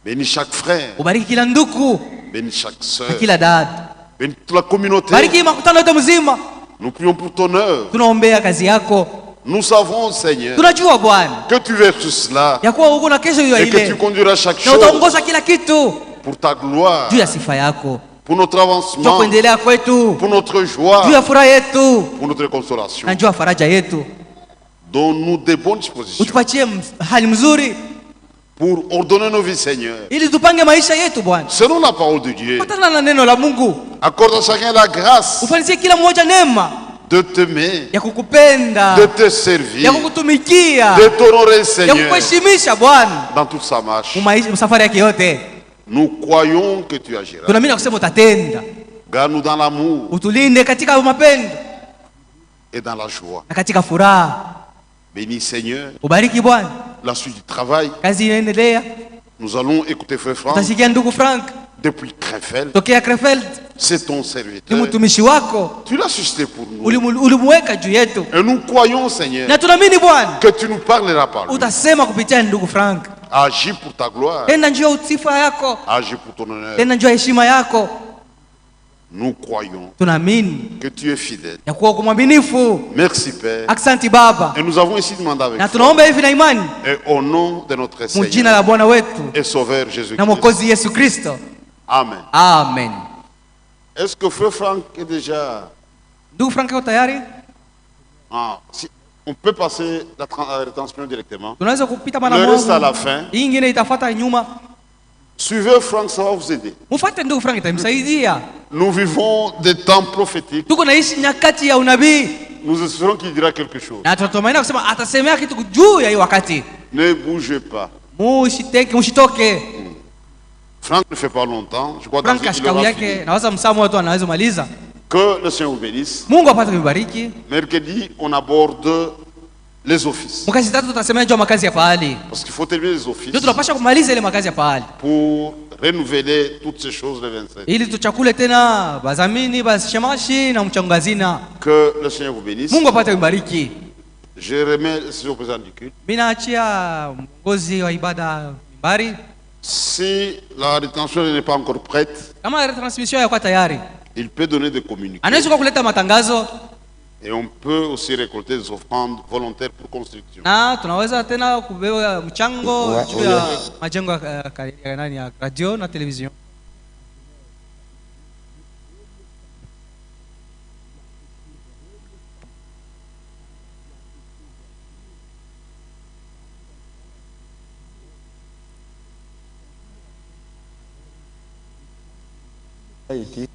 Bénis chaque frère. Ubariki kila ndugu. Bénis chaque sœur. Kila dada. Bénis toute la communauté. Bariki makutano yote mzima. Nous prions pour ton œuvre. Tunaombea kazi yako. Nous savons, Seigneur, tunajua Bwana que tu veux tout cela. Ya kuwa uko na kesho hiyo ile. Et que tu conduiras chaque chose. Na utaongoza kila kitu. Pour ta gloire. Juu ya sifa yako. Pour notre avancement. Kuendelea kwetu. Pour notre joie. Juu ya furaha yetu. Pour notre consolation. Na juu ya faraja yetu. Donne-nous de bonnes dispositions. Utupatie hali mzuri. Pour ordonner nos vies, Seigneur. Ili tupange maisha yetu Bwana. Selon la parole de Dieu. Kufuatana na neno la Mungu. Accorde à chacun la grâce. Ufanizie kila mmoja neema. De t'aimer. Ya kukupenda. De te servir. Ya kukutumikia. De t'honorer, Seigneur. Ya kukuheshimisha Bwana. Dans toute sa marche. Msafari yake yote. Nous croyons que tu agiras. Tunaamini kusema utatenda. Garde-nous dans l'amour. Utulinde katika mapendo. Et dans la joie. Na katika furaha. Bénis, Seigneur. Ubariki Bwana. La suite du travail. Kazi inaendelea. Nous allons écouter Frère Franck. Utasikia ndugu Frank. Depuis Krefeld. Tokea Krefeld. C'est ton serviteur. Ni mtumishi wako. Tu l'as suscité pour nous. Ulimweka juu yetu. Et nous croyons, Seigneur. Na tunaamini Bwana. Que tu nous parleras par lui. Utasema kupitia ndugu Frank. Agis pour ta gloire. Tenda njoo usifa yako. Agis pour ton honneur. Tenda njoo heshima yako. Nous croyons tunaamini que tu es fidèle. Ya kuwa mwaminifu. Merci Père. Asante Baba. Et nous avons ici demandé avec na tunaomba hivi na imani. Et au nom de notre Seigneur. Mjina la Bwana wetu. Et Sauveur Jésus-Christ. Na Mwokozi Yesu Kristo. Amen. Amen. Est-ce que Frère Franck est déjà... Ndugu Frank uko tayari? Ah, si. On peut passer la retransmission directement. Tunaweza kupita Le mara reste à la moja. fin. Hii ingine itafuata nyuma. Suivez Franck, ça va vous aider. Mfuate ndugu Frank itamsaidia. Nous vivons des temps prophétiques. Tuko naishi nyakati ya unabii. Nous espérons qu'il dira quelque chose. Na tunatumaini kusema atasemea kitu juu ya hiyo wakati. Ne bougez pas. Mushitoke. Franck ne fait pas longtemps. Je crois Frank kashikau yake na waza msamo watu anaweza maliza. Que le Seigneur vous bénisse. Mungu apate kubariki. Mercredi, on aborde les offices. Mkazi tatu tutasemea juu ya makazi ya pahali. Parce qu'il faut terminer les offices. Ndio tunapaswa kumaliza ile makazi ya pahali. Pour renouveler toutes ces choses le 27. Ili tuchakule tena bazamini bashemashi na mchangazina. Que le Seigneur vous bénisse. Mungu apate kubariki. Je remets le président du culte. Mimi naachia mwongozi wa ibada mbari. Si la rétention n'est pas encore prête, Kama retransmission yako tayari, il peut donner des communiqués. anaweza kuleta matangazo. Et on peut aussi récolter des offrandes volontaires pour construction. Na tunaweza tena kubeba mchango juu ya majengo ya nani ya radio na television. Haiti.